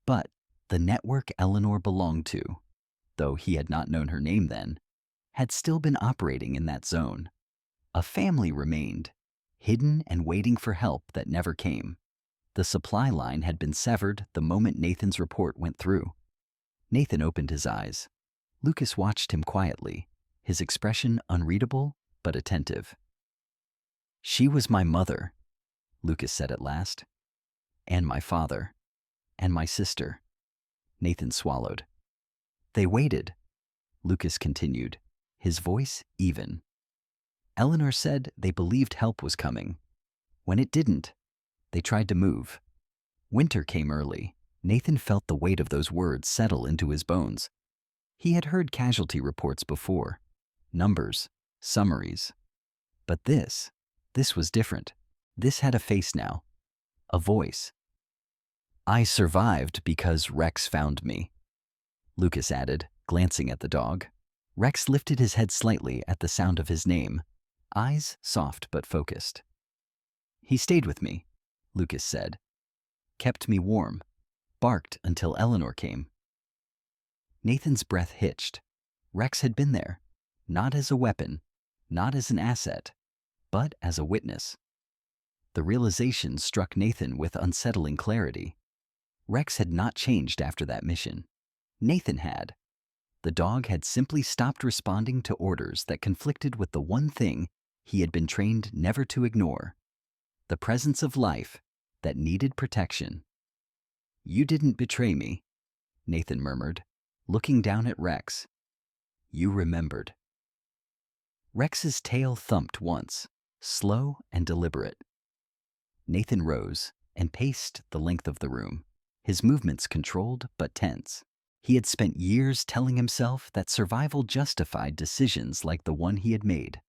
But the network Eleanor belonged to, though he had not known her name then, had still been operating in that zone. A family remained, hidden and waiting for help that never came. The supply line had been severed the moment Nathan's report went through. Nathan opened his eyes. Lucas watched him quietly, his expression unreadable but attentive. "She was my mother," Lucas said at last, "and my father, and my sister." Nathan swallowed. They waited, Lucas continued, his voice even. Eleanor said they believed help was coming. When it didn't, they tried to move. Winter came early. Nathan felt the weight of those words settle into his bones. He had heard casualty reports before. Numbers, summaries. But this was different. This had a face now. A voice. I survived because Rex found me, Lucas added, glancing at the dog. Rex lifted his head slightly at the sound of his name, eyes soft but focused. He stayed with me, Lucas said. Kept me warm. Barked until Eleanor came. Nathan's breath hitched. Rex had been there, not as a weapon, not as an asset, but as a witness. The realization struck Nathan with unsettling clarity. Rex had not changed after that mission. Nathan had. The dog had simply stopped responding to orders that conflicted with the one thing he had been trained never to ignore: the presence of life that needed protection. You didn't betray me, Nathan murmured, looking down at Rex. You remembered. Rex's tail thumped once, slow and deliberate. Nathan rose and paced the length of the room, his movements controlled but tense. He had spent years telling himself that survival justified decisions like the one he had made.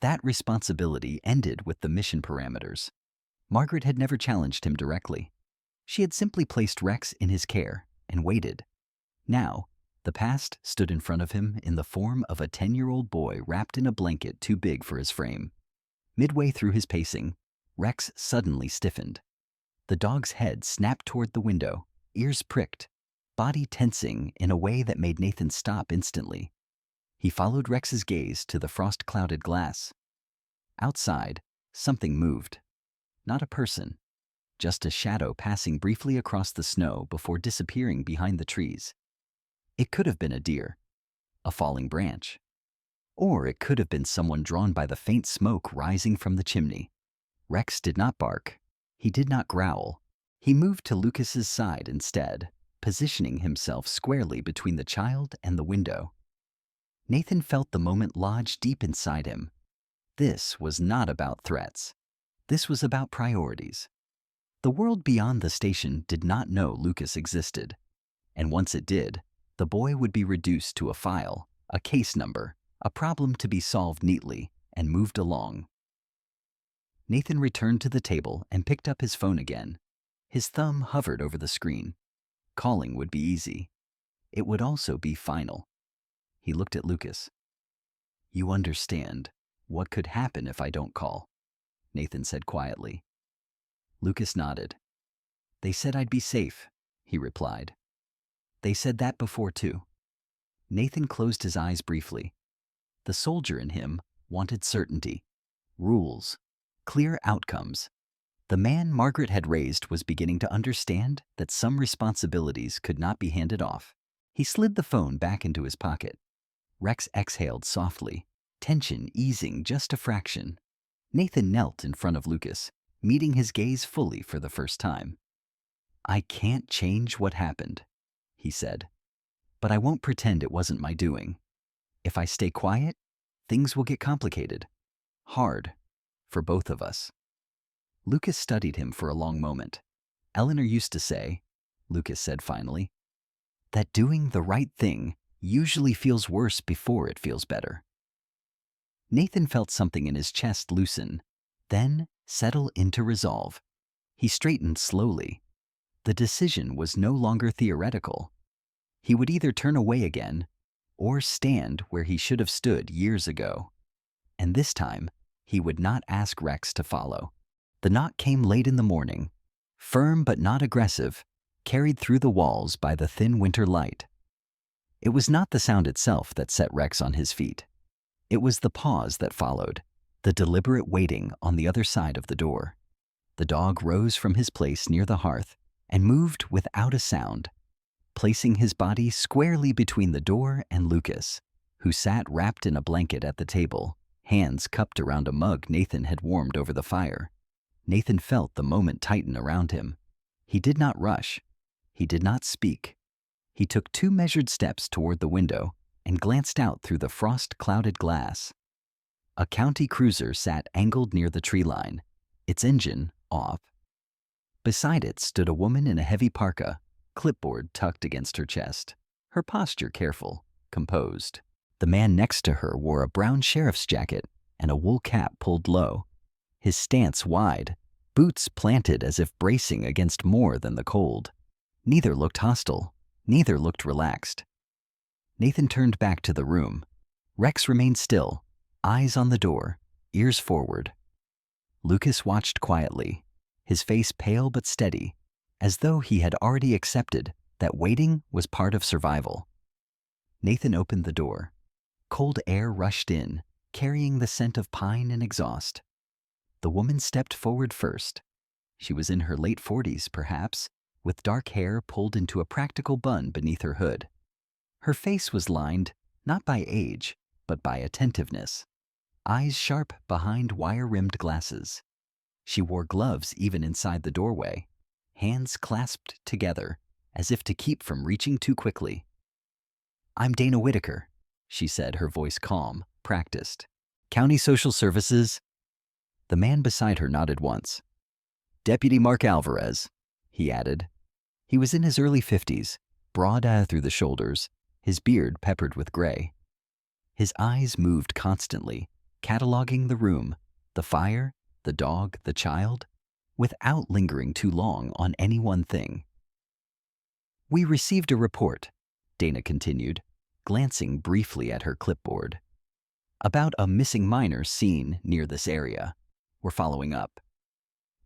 That responsibility ended with the mission parameters. Margaret had never challenged him directly. She had simply placed Rex in his care and waited. Now, the past stood in front of him in the form of a 10-year-old boy wrapped in a blanket too big for his frame. Midway through his pacing, Rex suddenly stiffened. The dog's head snapped toward the window, ears pricked, body tensing in a way that made Nathan stop instantly. He followed Rex's gaze to the frost-clouded glass. Outside, something moved. Not a person, just a shadow passing briefly across the snow before disappearing behind the trees. It could have been a deer, a falling branch, or it could have been someone drawn by the faint smoke rising from the chimney. Rex did not bark. He did not growl. He moved to Lucas's side instead, positioning himself squarely between the child and the window. Nathan felt the moment lodge deep inside him. This was not about threats. This was about priorities. The world beyond the station did not know Lucas existed, and once it did, the boy would be reduced to a file, a case number, a problem to be solved neatly and moved along. Nathan returned to the table and picked up his phone again. His thumb hovered over the screen. Calling would be easy. It would also be final. He looked at Lucas. You understand what could happen if I don't call, Nathan said quietly. Lucas nodded. They said I'd be safe, he replied. They said that before too. Nathan closed his eyes briefly. The soldier in him wanted certainty, rules, clear outcomes. The man Margaret had raised was beginning to understand that some responsibilities could not be handed off. He slid the phone back into his pocket. Rex exhaled softly, tension easing just a fraction. Nathan knelt in front of Lucas, meeting his gaze fully for the first time. I can't change what happened, he said, but I won't pretend it wasn't my doing. If I stay quiet, things will get complicated. Hard. For both of us. Lucas studied him for a long moment. Eleanor used to say, Lucas said finally, that doing the right thing usually feels worse before it feels better. Nathan felt something in his chest loosen, then settle into resolve. He straightened slowly. The decision was no longer theoretical. He would either turn away again or stand where he should have stood years ago. And this time, he would not ask Rex to follow. The knock came late in the morning, firm but not aggressive, carried through the walls by the thin winter light. It was not the sound itself that set Rex on his feet. It was the pause that followed, the deliberate waiting on the other side of the door. The dog rose from his place near the hearth and moved without a sound, placing his body squarely between the door and Lucas, who sat wrapped in a blanket at the table, hands cupped around a mug Nathan had warmed over the fire. Nathan felt the moment tighten around him. He did not rush. He did not speak. He took 2 measured steps toward the window and glanced out through the frost-clouded glass. A county cruiser sat angled near the tree line, its engine off. Beside it stood a woman in a heavy parka, clipboard tucked against her chest, her posture careful, composed. The man next to her wore a brown sheriff's jacket and a wool cap pulled low, his stance wide, boots planted as if bracing against more than the cold. Neither looked hostile, neither looked relaxed. Nathan turned back to the room. Rex remained still, eyes on the door, ears forward. Lucas watched quietly, his face pale but steady, as though he had already accepted that waiting was part of survival. Nathan opened the door. Cold air rushed in, carrying the scent of pine and exhaust. The woman stepped forward first. She was in her late 40s, perhaps, with dark hair pulled into a practical bun beneath her hood. Her face was lined not by age, but by attentiveness, eyes sharp behind wire-rimmed glasses. She wore gloves even inside the doorway, hands clasped together as if to keep from reaching too quickly. "I'm Dana Whitaker," she said, her voice calm, practiced. "County Social Services." The man beside her nodded once. "Deputy Mark Alvarez," he added. He was in his early 50s, broad through the shoulders, his beard peppered with gray. His eyes moved constantly, cataloging the room, the fire, the dog, the child, without lingering too long on any one thing. "We received a report," Dana continued, glancing briefly at her clipboard, "about a missing minor seen near this area. We're following up."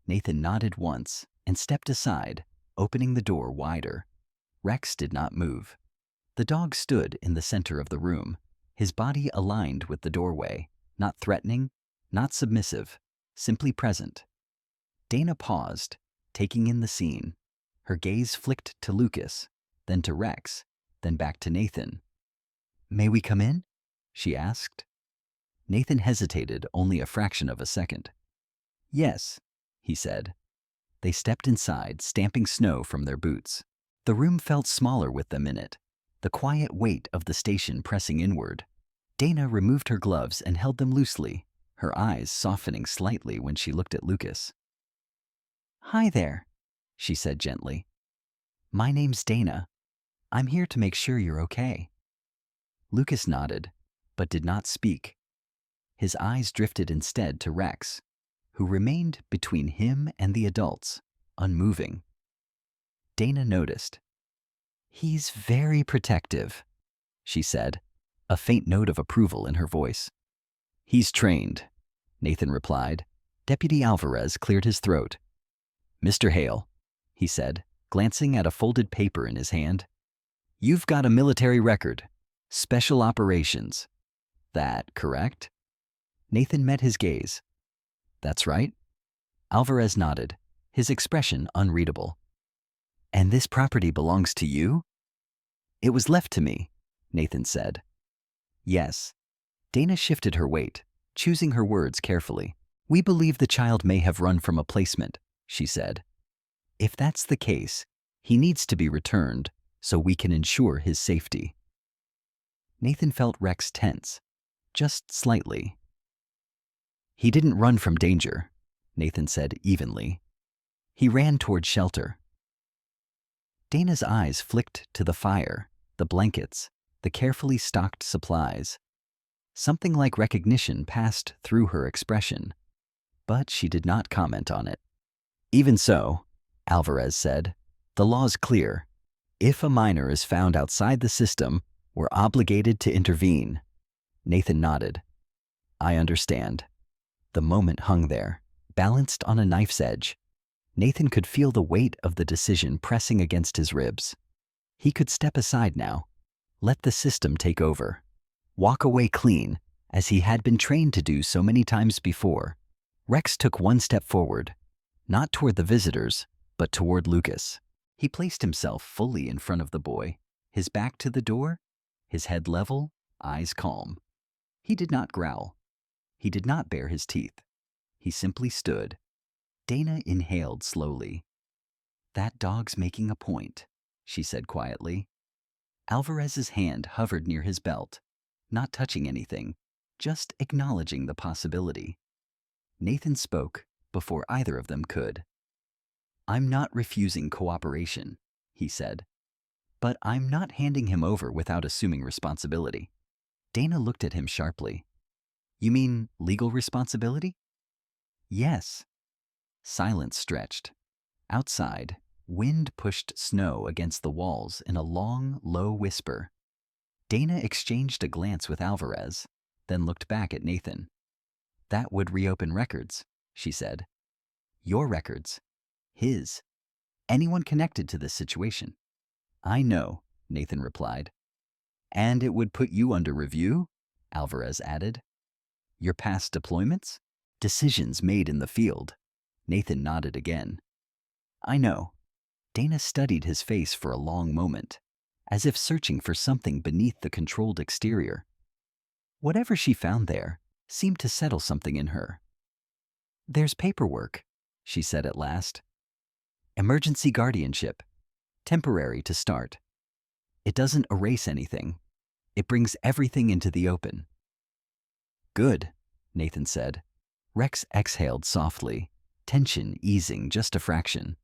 Nathan nodded once and stepped aside, opening the door wider. Rex did not move. The dog stood in the center of the room, his body aligned with the doorway, not threatening, not submissive, simply present. Dana paused, taking in the scene. Her gaze flicked to Lucas, then to Rex, then back to Nathan. "May we come in?" she asked. Nathan hesitated only a fraction of a second. "Yes," he said. They stepped inside, stamping snow from their boots. The room felt smaller with them in it, the quiet weight of the station pressing inward. Dana removed her gloves and held them loosely, her eyes softening slightly when she looked at Lucas. "Hi there," she said gently. "My name's Dana. I'm here to make sure you're okay." Lucas nodded, but did not speak. His eyes drifted instead to Rex, who remained between him and the adults, unmoving. Dana noticed. "He's very protective," she said, a faint note of approval in her voice. "He's trained," Nathan replied. Deputy Alvarez cleared his throat. "Mr. Hale," he said, glancing at a folded paper in his hand, "you've got a military record. Special operations. That correct?" Nathan met his gaze. "That's right." Alvarez nodded, his expression unreadable. "And this property belongs to you?" "It was left to me," Nathan said. "Yes." Dana shifted her weight, choosing her words carefully. "We believe the child may have run from a placement," she said. "If that's the case, he needs to be returned so we can ensure his safety." Nathan felt Rex tense, just slightly. "He didn't run from danger," Nathan said evenly. "He ran toward shelter." Dana's eyes flicked to the fire, the blankets, the carefully stocked supplies. Something like recognition passed through her expression, but she did not comment on it. "Even so," Alvarez said, "the law's clear. If a minor is found outside the system, we're obligated to intervene." Nathan nodded. "I understand." The moment hung there, balanced on a knife's edge. Nathan could feel the weight of the decision pressing against his ribs. He could step aside now, let the system take over, walk away clean, as he had been trained to do so many times before. Rex took one step forward, not toward the visitors, but toward Lucas. He placed himself fully in front of the boy, his back to the door, his head level, eyes calm. He did not growl. He did not bare his teeth. He simply stood. Dana inhaled slowly. "That dog's making a point," she said quietly. Alvarez's hand hovered near his belt, not touching anything, just acknowledging the possibility. Nathan spoke before either of them could. "I'm not refusing cooperation," he said, "but I'm not handing him over without assuming responsibility." Dana looked at him sharply. "You mean legal responsibility?" "Yes." Silence stretched. Outside, wind pushed snow against the walls in a long, low whisper. Dana exchanged a glance with Alvarez, then looked back at Nathan. "That would reopen records," she said. "Your records. His. Anyone connected to this situation." "I know," Nathan replied. "And it would put you under review?" Alvarez added. "Your past deployments? Decisions made in the field." Nathan nodded again. "I know." Dana studied his face for a long moment, as if searching for something beneath the controlled exterior. Whatever she found there seemed to settle something in her. "There's paperwork," she said at last. "Emergency guardianship. Temporary to start. It doesn't erase anything. It brings everything into the open." "Good," Nathan said. Rex exhaled softly, tension easing just a fraction.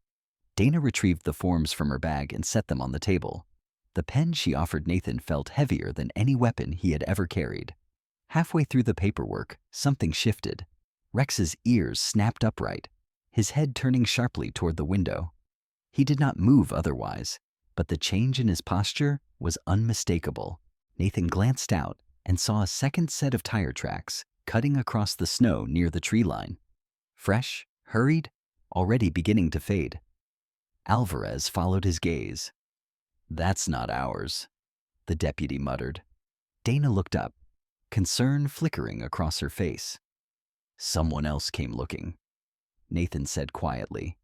Dana retrieved the forms from her bag and set them on the table. The pen she offered Nathan felt heavier than any weapon he had ever carried. Halfway through the paperwork, something shifted. Rex's ears snapped upright, his head turning sharply toward the window. He did not move otherwise, but the change in his posture was unmistakable. Nathan glanced out and saw a second set of tire tracks cutting across the snow near the tree line. Fresh, hurried, already beginning to fade. Alvarez followed his gaze. "That's not ours," the deputy muttered. Dana looked up, concern flickering across her face. "Someone else came looking," Nathan said quietly.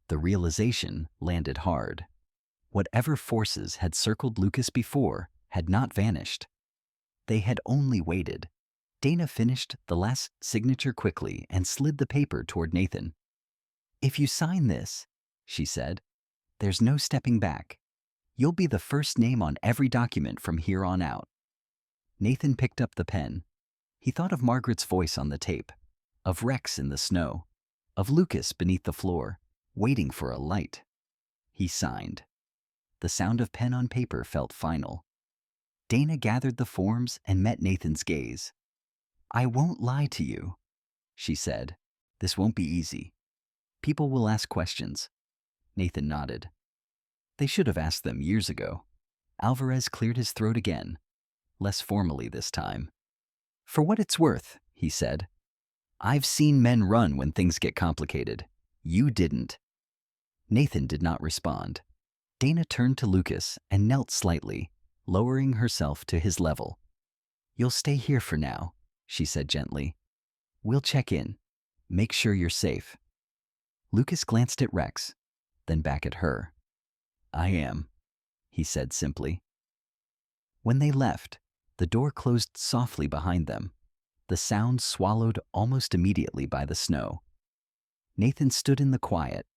The realization landed hard. Whatever forces had circled Lucas before had not vanished. They had only waited. Dana finished the last signature quickly and slid the paper toward Nathan. "If you sign this," she said, "there's no stepping back. You'll be the first name on every document from here on out." Nathan picked up the pen. He thought of Margaret's voice on the tape, of Rex in the snow, of Lucas beneath the floor, waiting for a light. He signed. The sound of pen on paper felt final. Dana gathered the forms and met Nathan's gaze. "I won't lie to you," she said. "This won't be easy. People will ask questions." Nathan nodded. They should have asked them years ago. Alvarez cleared his throat again, less formally this time. "For what it's worth," he said, "I've seen men run when things get complicated. You didn't." Nathan did not respond. Dana turned to Lucas and knelt slightly, lowering herself to his level. "You'll stay here for now," she said gently. "We'll check in. Make sure you're safe." Lucas glanced at Rex, then back at her. "I am," he said simply. When they left, the door closed softly behind them, the sound swallowed almost immediately by the snow. Nathan stood in the quiet,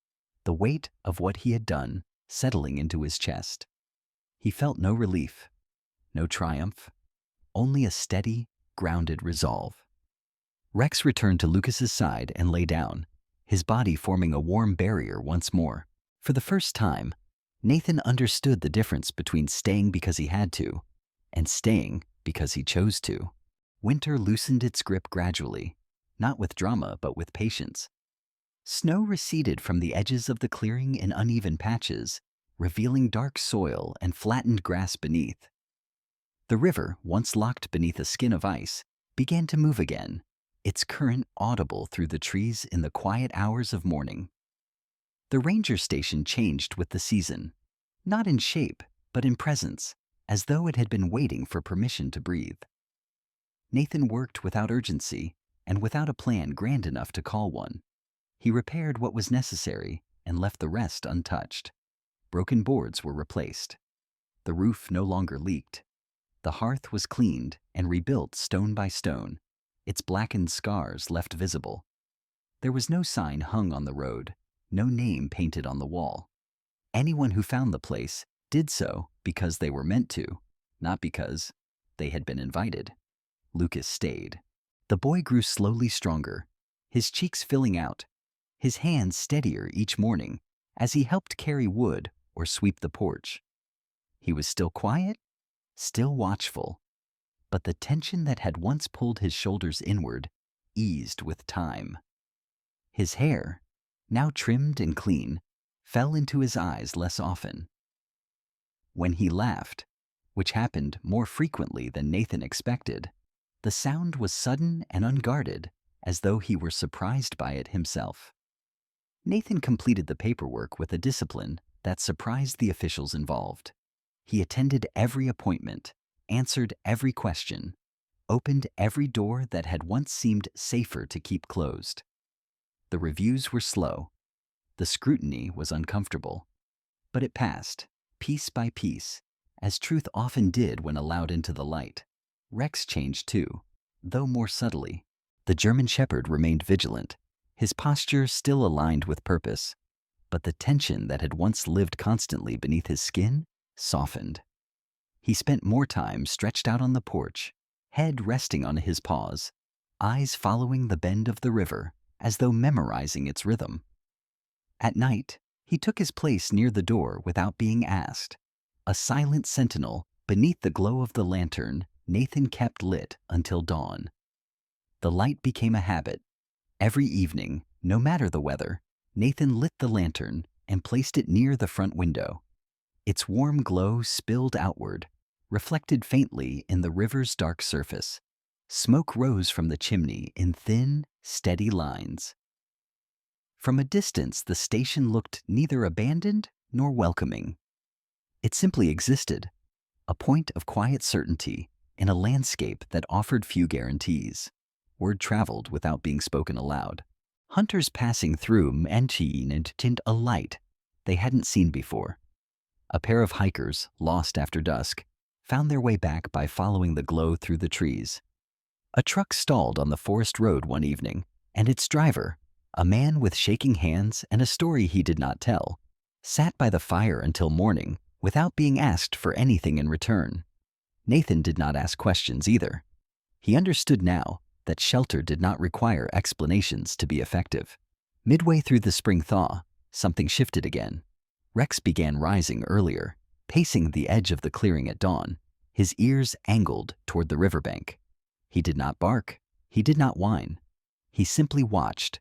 the weight of what he had done settling into his chest. He felt no relief, no triumph, only a steady, grounded resolve. Rex returned to Lucas's side and lay down, his body forming a warm barrier once more. For the first time, Nathan understood the difference between staying because he had to and staying because he chose to. Winter loosened its grip gradually, not with drama but with patience. Snow receded from the edges of the clearing in uneven patches, revealing dark soil and flattened grass beneath. The river, once locked beneath a skin of ice, began to move again, its current audible through the trees in the quiet hours of morning. The ranger station changed with the season, not in shape, but in presence, as though it had been waiting for permission to breathe. Nathan worked without urgency and without a plan grand enough to call one. He repaired what was necessary and left the rest untouched. Broken boards were replaced. The roof no longer leaked. The hearth was cleaned and rebuilt stone by stone, its blackened scars left visible. There was no sign hung on the road, no name painted on the wall. Anyone who found the place did so because they were meant to, not because they had been invited. Lucas stayed. The boy grew slowly stronger, his cheeks filling out, his hands steadier each morning as he helped carry wood or sweep the porch. He was still quiet, still watchful, but the tension that had once pulled his shoulders inward eased with time. His hair, now trimmed and clean, fell into his eyes less often. When he laughed, which happened more frequently than Nathan expected, the sound was sudden and unguarded, as though he were surprised by it himself. Nathan completed the paperwork with a discipline that surprised the officials involved. He attended every appointment, answered every question, opened every door that had once seemed safer to keep closed. The reviews were slow. The scrutiny was uncomfortable. But it passed, piece by piece, as truth often did when allowed into the light. Rex changed too, though more subtly. The German Shepherd remained vigilant, his posture still aligned with purpose, but the tension that had once lived constantly beneath his skin softened. He spent more time stretched out on the porch, head resting on his paws, eyes following the bend of the river as though memorizing its rhythm. At night, he took his place near the door without being asked, a silent sentinel beneath the glow of the lantern Nathan kept lit until dawn. The light became a habit. Every evening, no matter the weather, Nathan lit the lantern and placed it near the front window. Its warm glow spilled outward, reflected faintly in the river's dark surface. Smoke rose from the chimney in thin, steady lines. From a distance, the station looked neither abandoned nor welcoming. It simply existed, a point of quiet certainty in a landscape that offered few guarantees. Word traveled without being spoken aloud. Hunters passing through mentioned a light they hadn't seen before. A pair of hikers, lost after dusk, found their way back by following the glow through the trees. A truck stalled on the forest road one evening, and its driver, a man with shaking hands and a story he did not tell, sat by the fire until morning without being asked for anything in return. Nathan did not ask questions either. He understood now that shelter did not require explanations to be effective. Midway through the spring thaw, something shifted again. Rex began rising earlier, pacing the edge of the clearing at dawn, his ears angled toward the riverbank. He did not bark. He did not whine. He simply watched,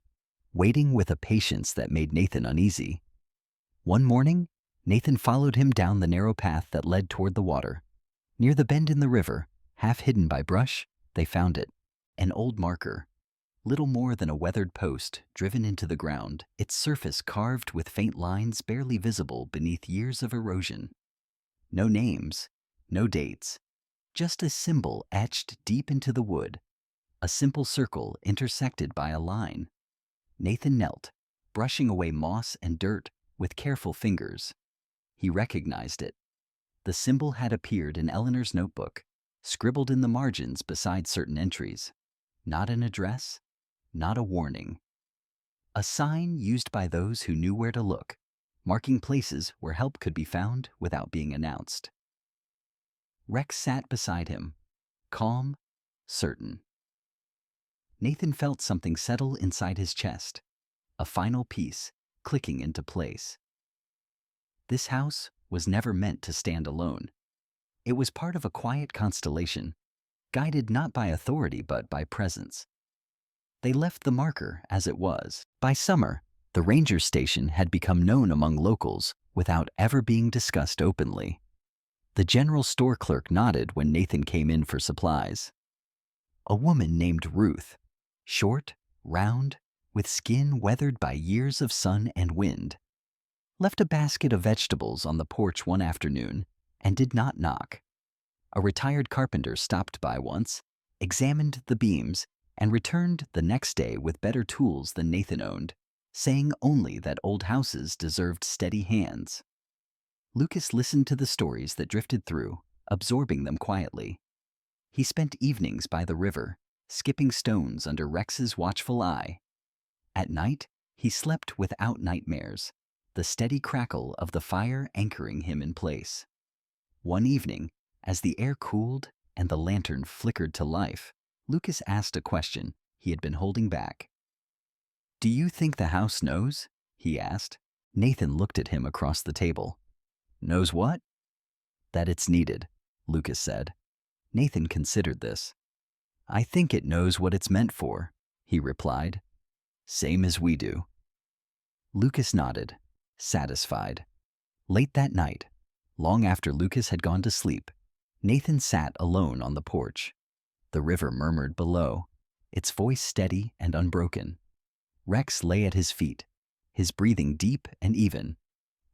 waiting with a patience that made Nathan uneasy. One morning, Nathan followed him down the narrow path that led toward the water. Near the bend in the river, half hidden by brush, they found it. An old marker, little more than a weathered post driven into the ground, its surface carved with faint lines barely visible beneath years of erosion. No names, no dates, just a symbol etched deep into the wood, a simple circle intersected by a line. Nathan knelt, brushing away moss and dirt with careful fingers. He recognized it. The symbol had appeared in Eleanor's notebook, scribbled in the margins beside certain entries. Not an address, not a warning. A sign used by those who knew where to look, marking places where help could be found without being announced. Rex sat beside him, calm, certain. Nathan felt something settle inside his chest, a final piece clicking into place. This house was never meant to stand alone. It was part of a quiet constellation, guided not by authority but by presence. They left the marker as it was. By summer, the ranger station had become known among locals without ever being discussed openly. The general store clerk nodded when Nathan came in for supplies. A woman named Ruth, short, round, with skin weathered by years of sun and wind, left a basket of vegetables on the porch one afternoon and did not knock. A retired carpenter stopped by once, examined the beams, and returned the next day with better tools than Nathan owned, saying only that old houses deserved steady hands. Lucas listened to the stories that drifted through, absorbing them quietly. He spent evenings by the river, skipping stones under Rex's watchful eye. At night, he slept without nightmares, the steady crackle of the fire anchoring him in place. One evening, as the air cooled and the lantern flickered to life, Lucas asked a question he had been holding back. "Do you think the house knows?" he asked. Nathan looked at him across the table. "Knows what?" "That it's needed," Lucas said. Nathan considered this. "I think it knows what it's meant for," he replied. "Same as we do." Lucas nodded, satisfied. Late that night, long after Lucas had gone to sleep, Nathan sat alone on the porch. The river murmured below, its voice steady and unbroken. Rex lay at his feet, his breathing deep and even.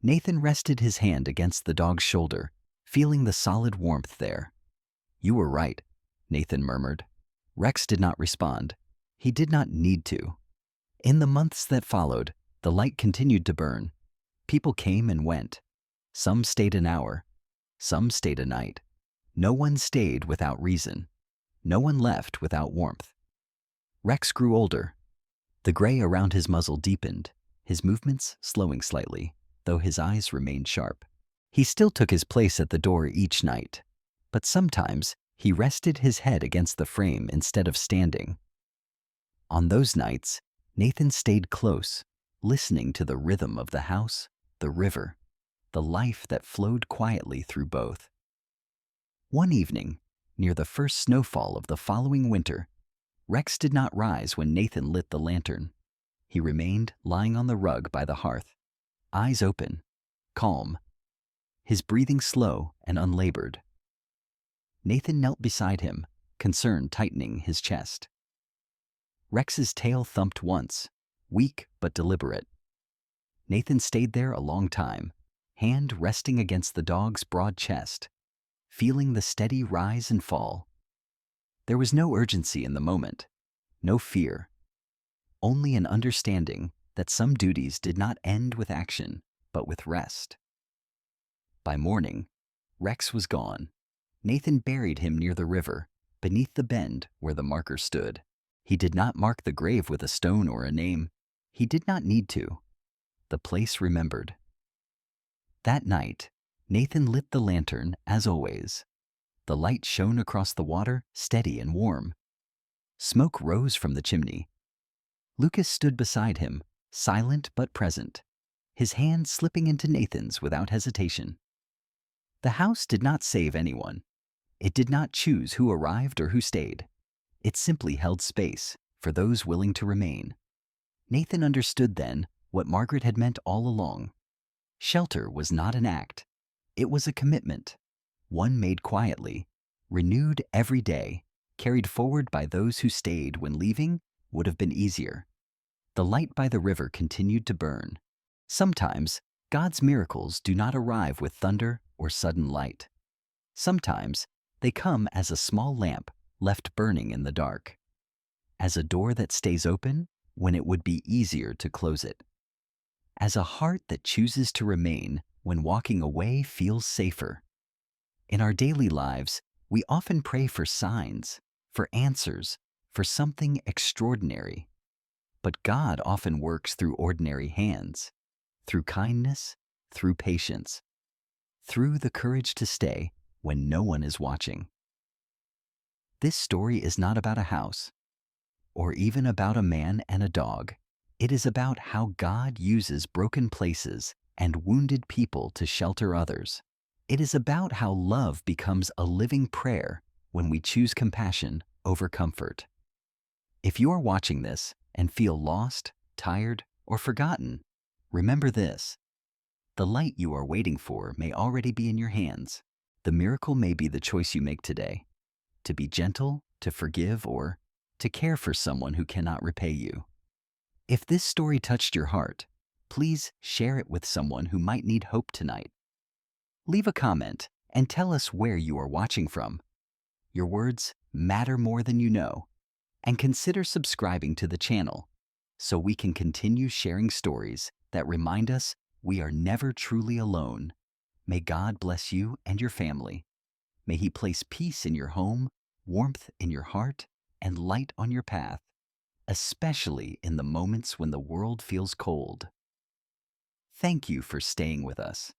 Nathan rested his hand against the dog's shoulder, feeling the solid warmth there. "You were right," Nathan murmured. Rex did not respond. He did not need to. In the months that followed, the light continued to burn. People came and went. Some stayed an hour. Some stayed a night. No one stayed without reason. No one left without warmth. Rex grew older. The gray around his muzzle deepened, his movements slowing slightly, though his eyes remained sharp. He still took his place at the door each night, but sometimes he rested his head against the frame instead of standing. On those nights, Nathan stayed close, listening to the rhythm of the house, the river, the life that flowed quietly through both. One evening, near the first snowfall of the following winter, Rex did not rise when Nathan lit the lantern. He remained lying on the rug by the hearth, eyes open, calm, his breathing slow and unlabored. Nathan knelt beside him, concern tightening his chest. Rex's tail thumped once, weak but deliberate. Nathan stayed there a long time, hand resting against the dog's broad chest, feeling the steady rise and fall. There was no urgency in the moment, no fear, only an understanding that some duties did not end with action, but with rest. By morning, Rex was gone. Nathan buried him near the river, beneath the bend where the marker stood. He did not mark the grave with a stone or a name. He did not need to. The place remembered. That night, Nathan lit the lantern as always. The light shone across the water, steady and warm. Smoke rose from the chimney. Lucas stood beside him, silent but present, his hand slipping into Nathan's without hesitation. The house did not save anyone. It did not choose who arrived or who stayed. It simply held space for those willing to remain. Nathan understood then what Margaret had meant all along. Shelter was not an act. It was a commitment, one made quietly, renewed every day, carried forward by those who stayed when leaving would have been easier. The light by the river continued to burn. Sometimes, God's miracles do not arrive with thunder or sudden light. Sometimes, they come as a small lamp left burning in the dark, as a door that stays open when it would be easier to close it, as a heart that chooses to remain when walking away feels safer. In our daily lives, we often pray for signs, for answers, for something extraordinary. But God often works through ordinary hands, through kindness, through patience, through the courage to stay when no one is watching. This story is not about a house, or even about a man and a dog. It is about how God uses broken places and wounded people to shelter others. It is about how love becomes a living prayer when we choose compassion over comfort. If you are watching this and feel lost, tired, or forgotten, remember this. The light you are waiting for may already be in your hands. The miracle may be the choice you make today, to be gentle, to forgive, or to care for someone who cannot repay you. If this story touched your heart, please share it with someone who might need hope tonight. Leave a comment and tell us where you are watching from. Your words matter more than you know. And consider subscribing to the channel so we can continue sharing stories that remind us we are never truly alone. May God bless you and your family. May He place peace in your home, warmth in your heart, and light on your path, especially in the moments when the world feels cold. Thank you for staying with us.